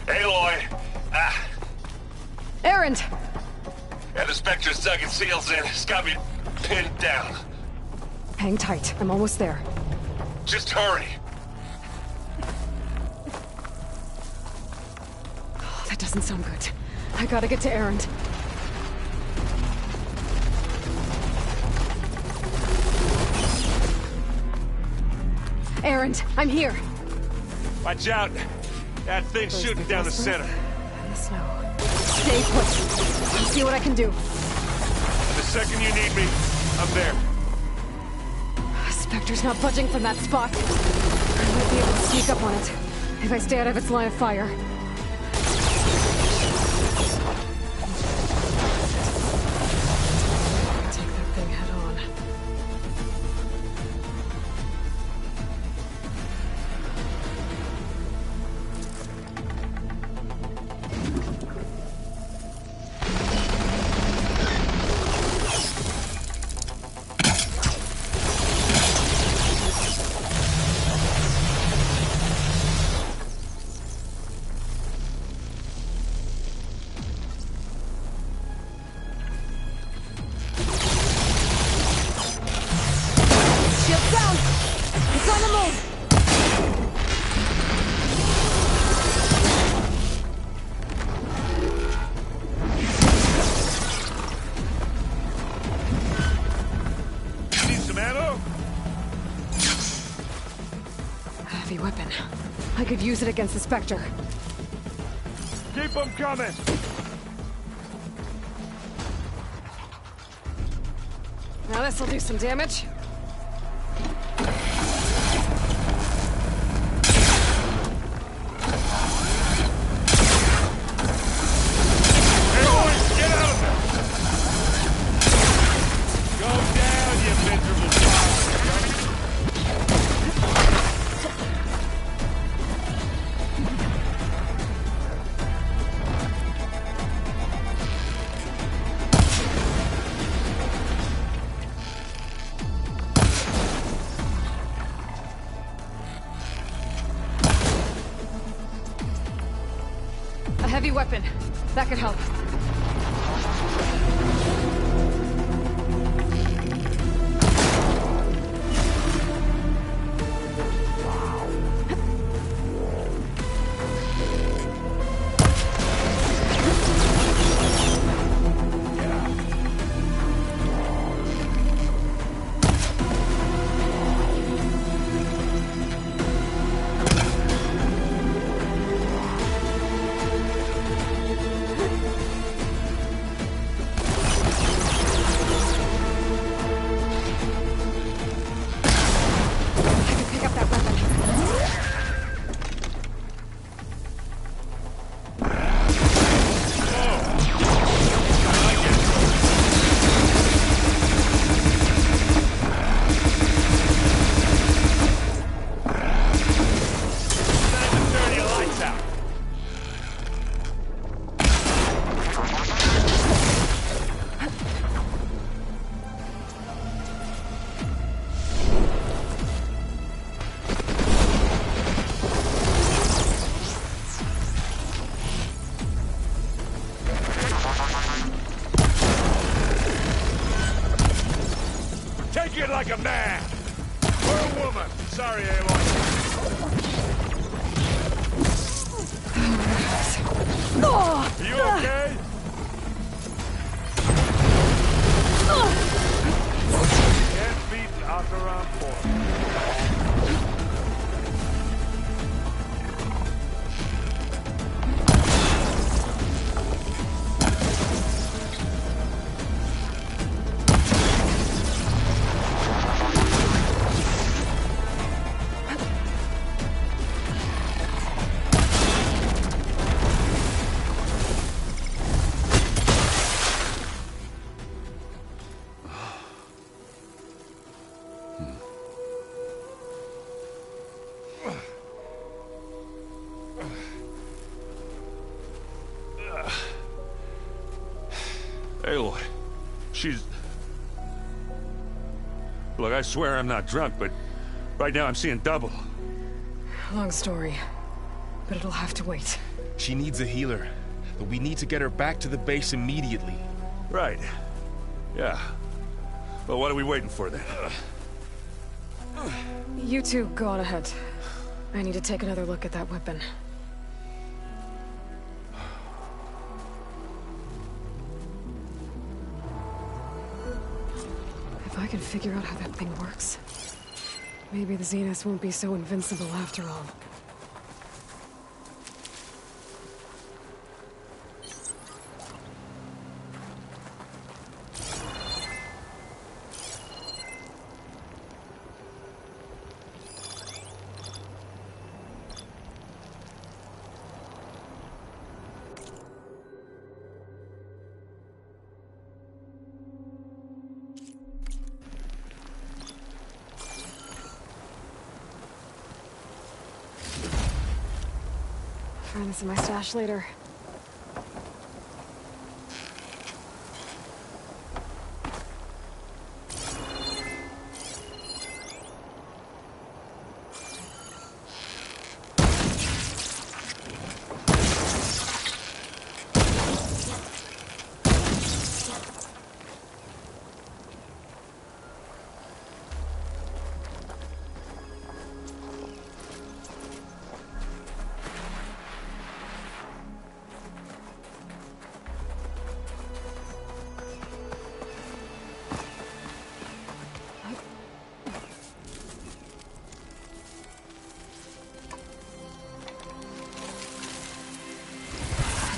Aloy! Erend! Yeah, the Spectre's dug its heels in. It's got me pinned down. Hang tight. I'm almost there. Just hurry. Oh, that doesn't sound good. I gotta get to Erend. Erend, I'm here. Watch out. That thing's shooting down the center. In the snow. Stay put. See what I can do. The second you need me, I'm there. Spectre's not budging from that spot. I might be able to sneak up on it if I stay out of its line of fire. Take that thing head on. Weapon. I could use it against the Spectre. Keep them coming! Now this'll do some damage. A heavy weapon. That could help. it like a man! Or a woman! Sorry, Aloy. Are you okay? Can't beat Acheron 4. Aloy, she's... Look, I swear I'm not drunk, but right now I'm seeing double. Long story, but it'll have to wait. She needs a healer, but we need to get her back to the base immediately. Right. Yeah. Well, what are we waiting for then? You two go on ahead. I need to take another look at that weapon. If I can figure out how that thing works, maybe the Zeniths won't be so invincible after all. Find this in my stash later.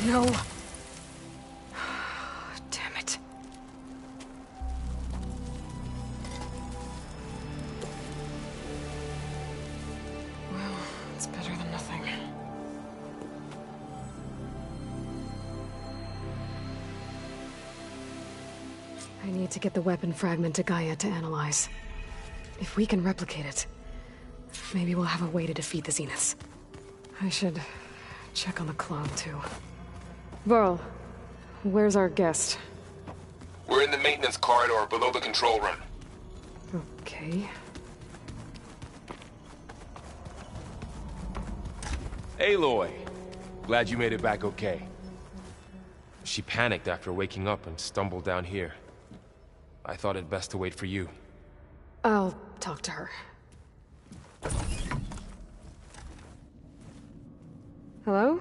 No. Damn it. Well, it's better than nothing. I need to get the weapon fragment to Gaia to analyze. If we can replicate it, maybe we'll have a way to defeat the Zeniths. I should check on the clock, too. Varl, where's our guest? We're in the maintenance corridor below the control room. Okay. Aloy! Glad you made it back okay. She panicked after waking up and stumbled down here. I thought it best to wait for you. I'll talk to her. Hello?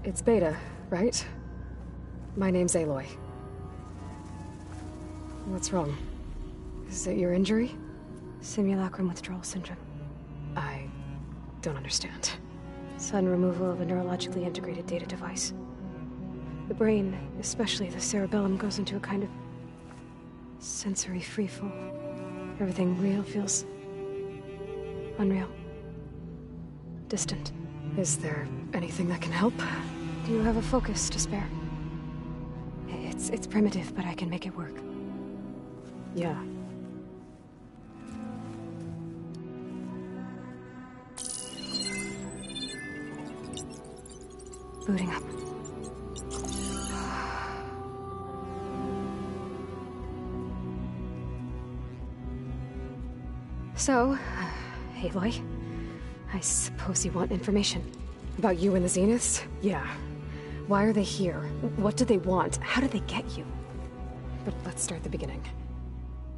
It's Beta, right? My name's Aloy. What's wrong? Is it your injury? Simulacrum withdrawal syndrome. I don't understand. Sudden removal of a neurologically integrated data device. The brain, especially the cerebellum, goes into a kind of sensory freefall. Everything real feels unreal. Distant. Is there anything that can help? Do you have a focus to spare? It's primitive, but I can make it work. Yeah. Booting up. So, Aloy, I suppose you want information. About you and the Zeniths? Yeah. Why are they here? What do they want? How did they get you? But let's start at the beginning.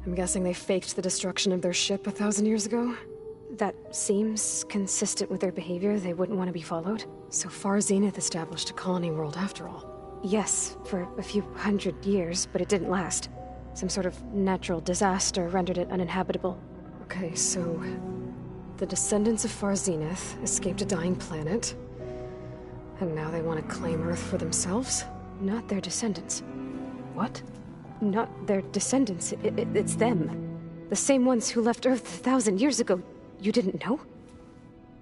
I'm guessing they faked the destruction of their ship 1,000 years ago? That seems consistent with their behavior. They wouldn't want to be followed. So Far Zenith established a colony world after all. Yes, for a few hundred years, but it didn't last. Some sort of natural disaster rendered it uninhabitable. Okay, so the descendants of Far Zenith escaped a dying planet, and now they want to claim Earth for themselves? Not their descendants. What? Not their descendants. It's them. The same ones who left Earth 1,000 years ago. You didn't know?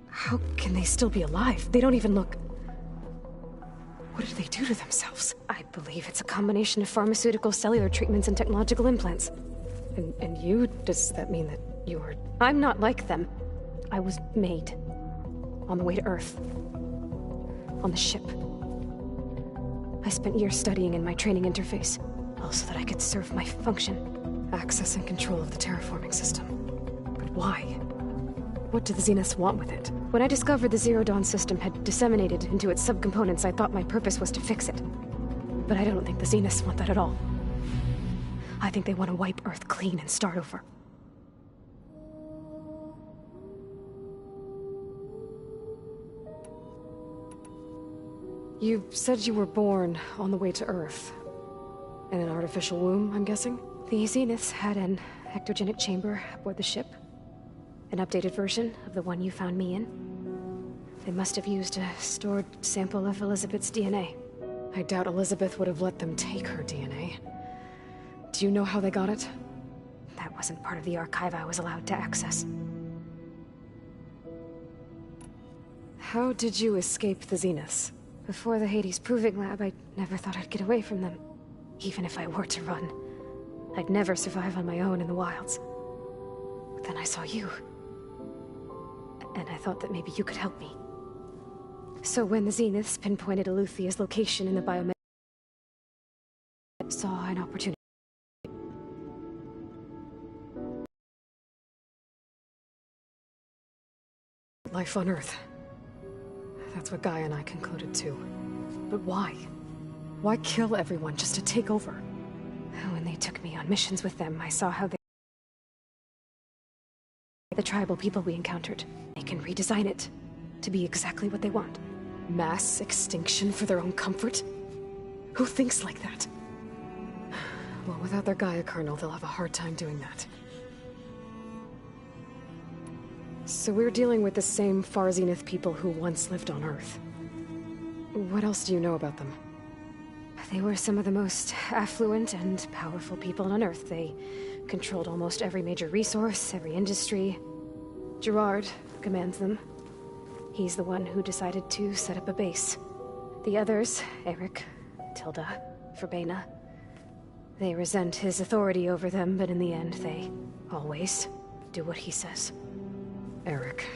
How can they still be alive? They don't even look... What did they do to themselves? I believe it's a combination of pharmaceutical, cellular treatments, and technological implants. And you? Does that mean that you are... I'm not like them. I was made. On the way to Earth. On the ship. I spent years studying in my training interface, all so that I could serve my function. Access and control of the terraforming system. But why? What do the Zeniths want with it? When I discovered the Zero Dawn system had disseminated into its subcomponents, I thought my purpose was to fix it. But I don't think the Zeniths want that at all. I think they want to wipe Earth clean and start over. You said you were born on the way to Earth. In an artificial womb, I'm guessing? The Zeniths had an ectogenic chamber aboard the ship. An updated version of the one you found me in. They must have used a stored sample of Elizabeth's DNA. I doubt Elizabeth would have let them take her DNA. Do you know how they got it? That wasn't part of the archive I was allowed to access. How did you escape the Zeniths? Before the Hades Proving Lab, I never thought I'd get away from them. Even if I were to run, I'd never survive on my own in the wilds. But then I saw you. And I thought that maybe you could help me. So when the Zeniths pinpointed Eluthia's location in the biomed... I saw an opportunity. Life on Earth. That's what Gaia and I concluded too. But why? Why kill everyone just to take over? When they took me on missions with them, I saw how they... The tribal people we encountered. They can redesign it to be exactly what they want. Mass extinction for their own comfort? Who thinks like that? Well, without their Gaia kernel, they'll have a hard time doing that. So we're dealing with the same Far Zenith people who once lived on Earth. What else do you know about them? They were some of the most affluent and powerful people on Earth. They controlled almost every major resource, every industry. Gerard commands them. He's the one who decided to set up a base. The others, Eric, Tilda, Verbena, they resent his authority over them, but in the end, they always do what he says. Eric.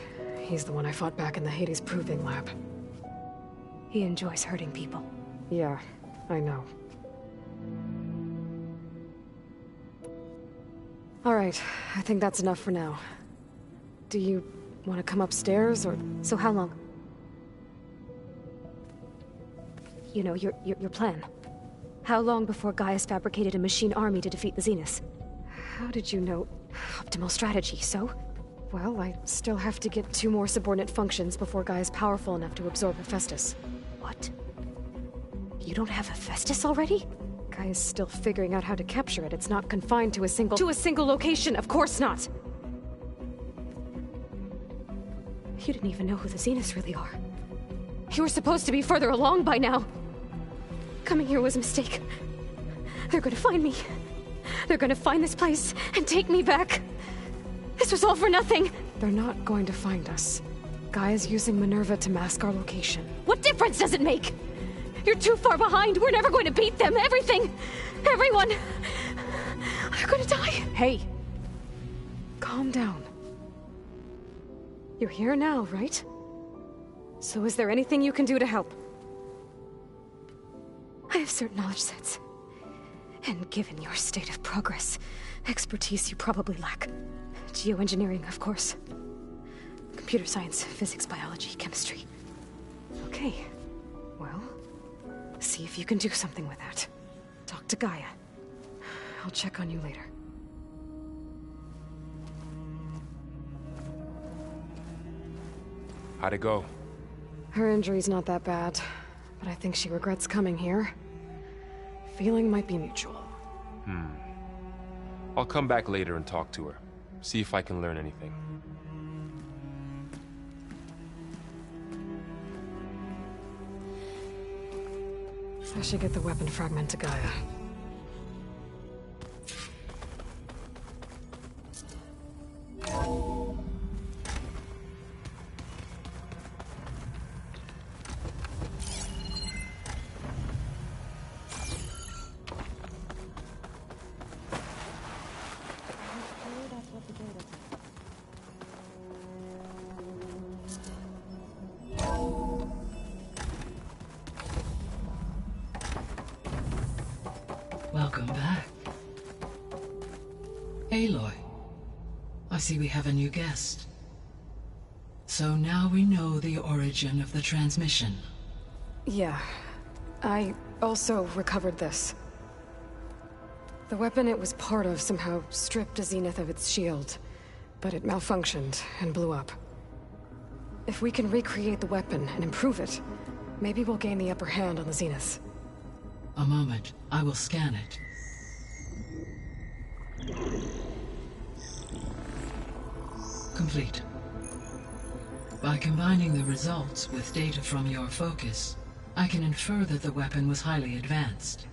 He's the one I fought back in the Hades Proving Lab. He enjoys hurting people. Yeah, I know. All right, I think that's enough for now. Do you want to come upstairs, or... So how long? You know, your plan. How long before Gaia's fabricated a machine army to defeat the Zeniths? How did you know? Optimal strategy, so? Well, I still have to get 2 more subordinate functions before Gaia's powerful enough to absorb Hephaestus. What? You don't have Hephaestus already? Gaia's still figuring out how to capture it. It's not confined to a single... To a single location, of course not! You didn't even know who the Zeniths really are. You were supposed to be further along by now. Coming here was a mistake. They're gonna find me. They're gonna find this place and take me back. This was all for nothing! They're not going to find us. Gaia's using Minerva to mask our location. What difference does it make? You're too far behind! We're never going to beat them! Everything! Everyone! They're gonna die! Hey! Calm down. You're here now, right? So is there anything you can do to help? I have certain knowledge sets. And given your state of progress, expertise you probably lack. Geoengineering, of course. Computer science, physics, biology, chemistry. Okay. Well, See if you can do something with that. Talk to Gaia. I'll check on you later. How'd it go? Her injury's not that bad, but I think she regrets coming here. Feeling might be mutual. I'll come back later and talk to her. See if I can learn anything. I should get the weapon fragment to Gaia. Welcome back. Aloy, I see we have a new guest. So now we know the origin of the transmission. Yeah. I also recovered this. The weapon it was part of somehow stripped Zenith of its shield, but it malfunctioned and blew up. If we can recreate the weapon and improve it, maybe we'll gain the upper hand on the Zeniths. A moment, I will scan it. Complete. By combining the results with data from your focus, I can infer that the weapon was highly advanced,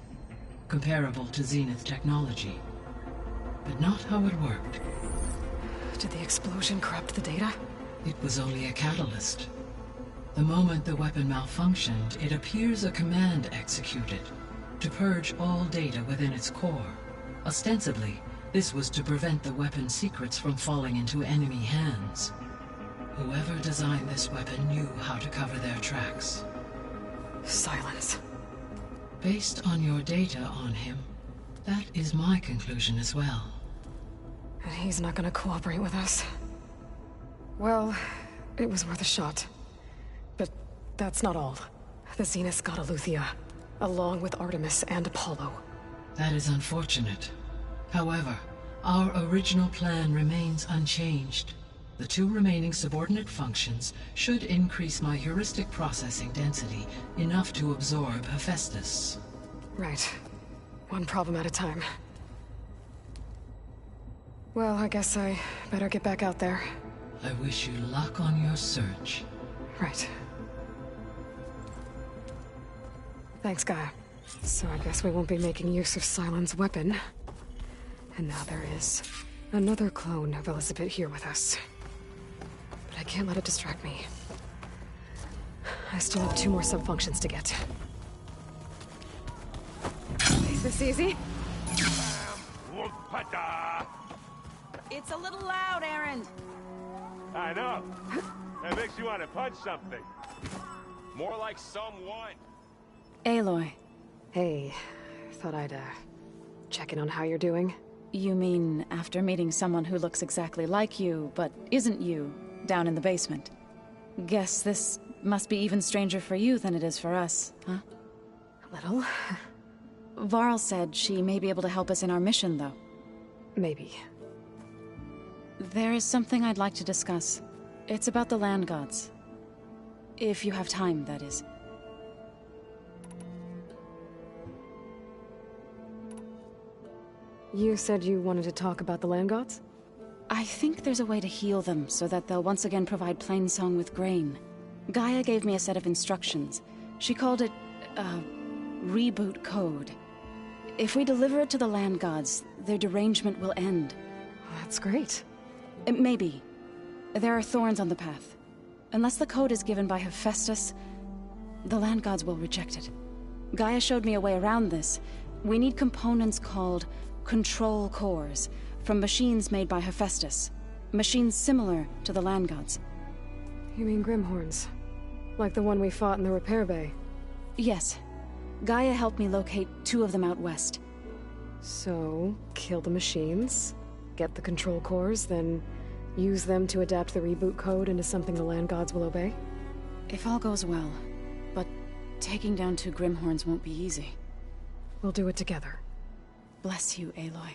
comparable to Zenith technology, but not how it worked. Did the explosion corrupt the data? It was only a catalyst. The moment the weapon malfunctioned, it appears a command executed to purge all data within its core. Ostensibly, this was to prevent the weapon's secrets from falling into enemy hands. Whoever designed this weapon knew how to cover their tracks. Silence. Based on your data on him, that is my conclusion as well. And he's not gonna cooperate with us. Well, it was worth a shot. But that's not all. The Zeniths got Eleuthia, along with Artemis and Apollo. That is unfortunate. However, our original plan remains unchanged. The two remaining subordinate functions should increase my heuristic processing density enough to absorb Hephaestus. Right. One problem at a time. Well, I guess I better get back out there. I wish you luck on your search. Right. Thanks, Gaia. So I guess we won't be making use of Sylens' weapon. And now there is another clone of Elizabeth here with us. But I can't let it distract me. I still have 2 more sub-functions to get. Is this easy? It's a little loud, Aaron. I know. That makes you want to punch something. More like someone. Aloy. Hey, thought I'd, check in on how you're doing. You mean after meeting someone who looks exactly like you, but isn't you, down in the basement? Guess this must be even stranger for you than it is for us, huh? A little. Varl said she may be able to help us in our mission, though. Maybe. There is something I'd like to discuss. It's about the land gods. If you have time, that is. You said you wanted to talk about the land gods? I think there's a way to heal them so that they'll once again provide Plainsong with grain. Gaia gave me a set of instructions. She called it, reboot code. If we deliver it to the land gods, their derangement will end. That's great. Maybe. There are thorns on the path. Unless the code is given by Hephaestus, the land gods will reject it. Gaia showed me a way around this. We need components called control cores, from machines made by Hephaestus. Machines similar to the land gods. You mean Grimhorns? Like the one we fought in the repair bay? Yes. Gaia helped me locate 2 of them out west. So, kill the machines, get the control cores, then use them to adapt the reboot code into something the land gods will obey? If all goes well. But Taking down 2 Grimhorns won't be easy. We'll do it together. Bless you, Aloy.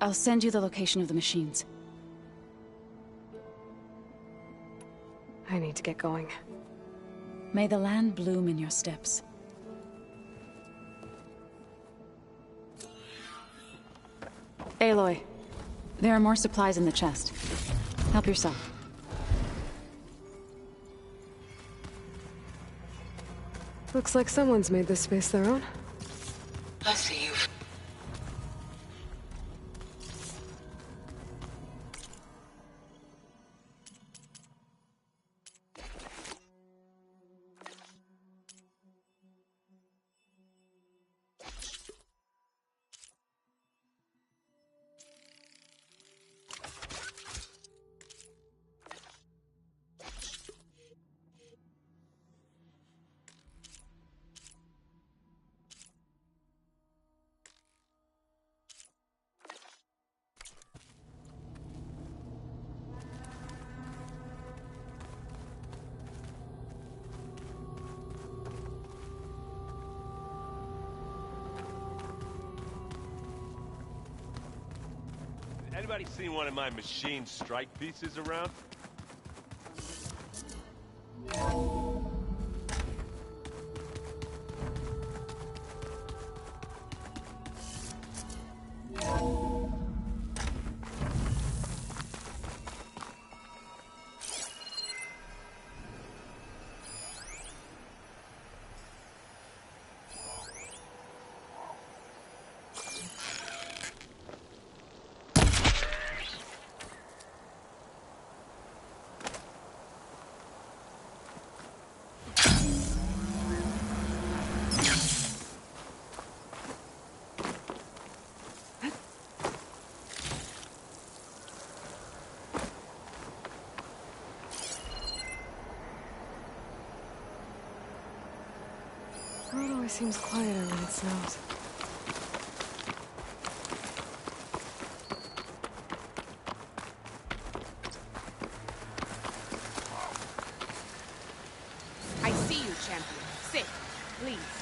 I'll send you the location of the machines. I need to get going. May the land bloom in your steps. Aloy, there are more supplies in the chest. Help yourself. Looks like someone's made this space their own. I see you. Anybody seen one of my machine strike pieces around? The world always seems quieter when it snows. I see you, champion. Sit, please.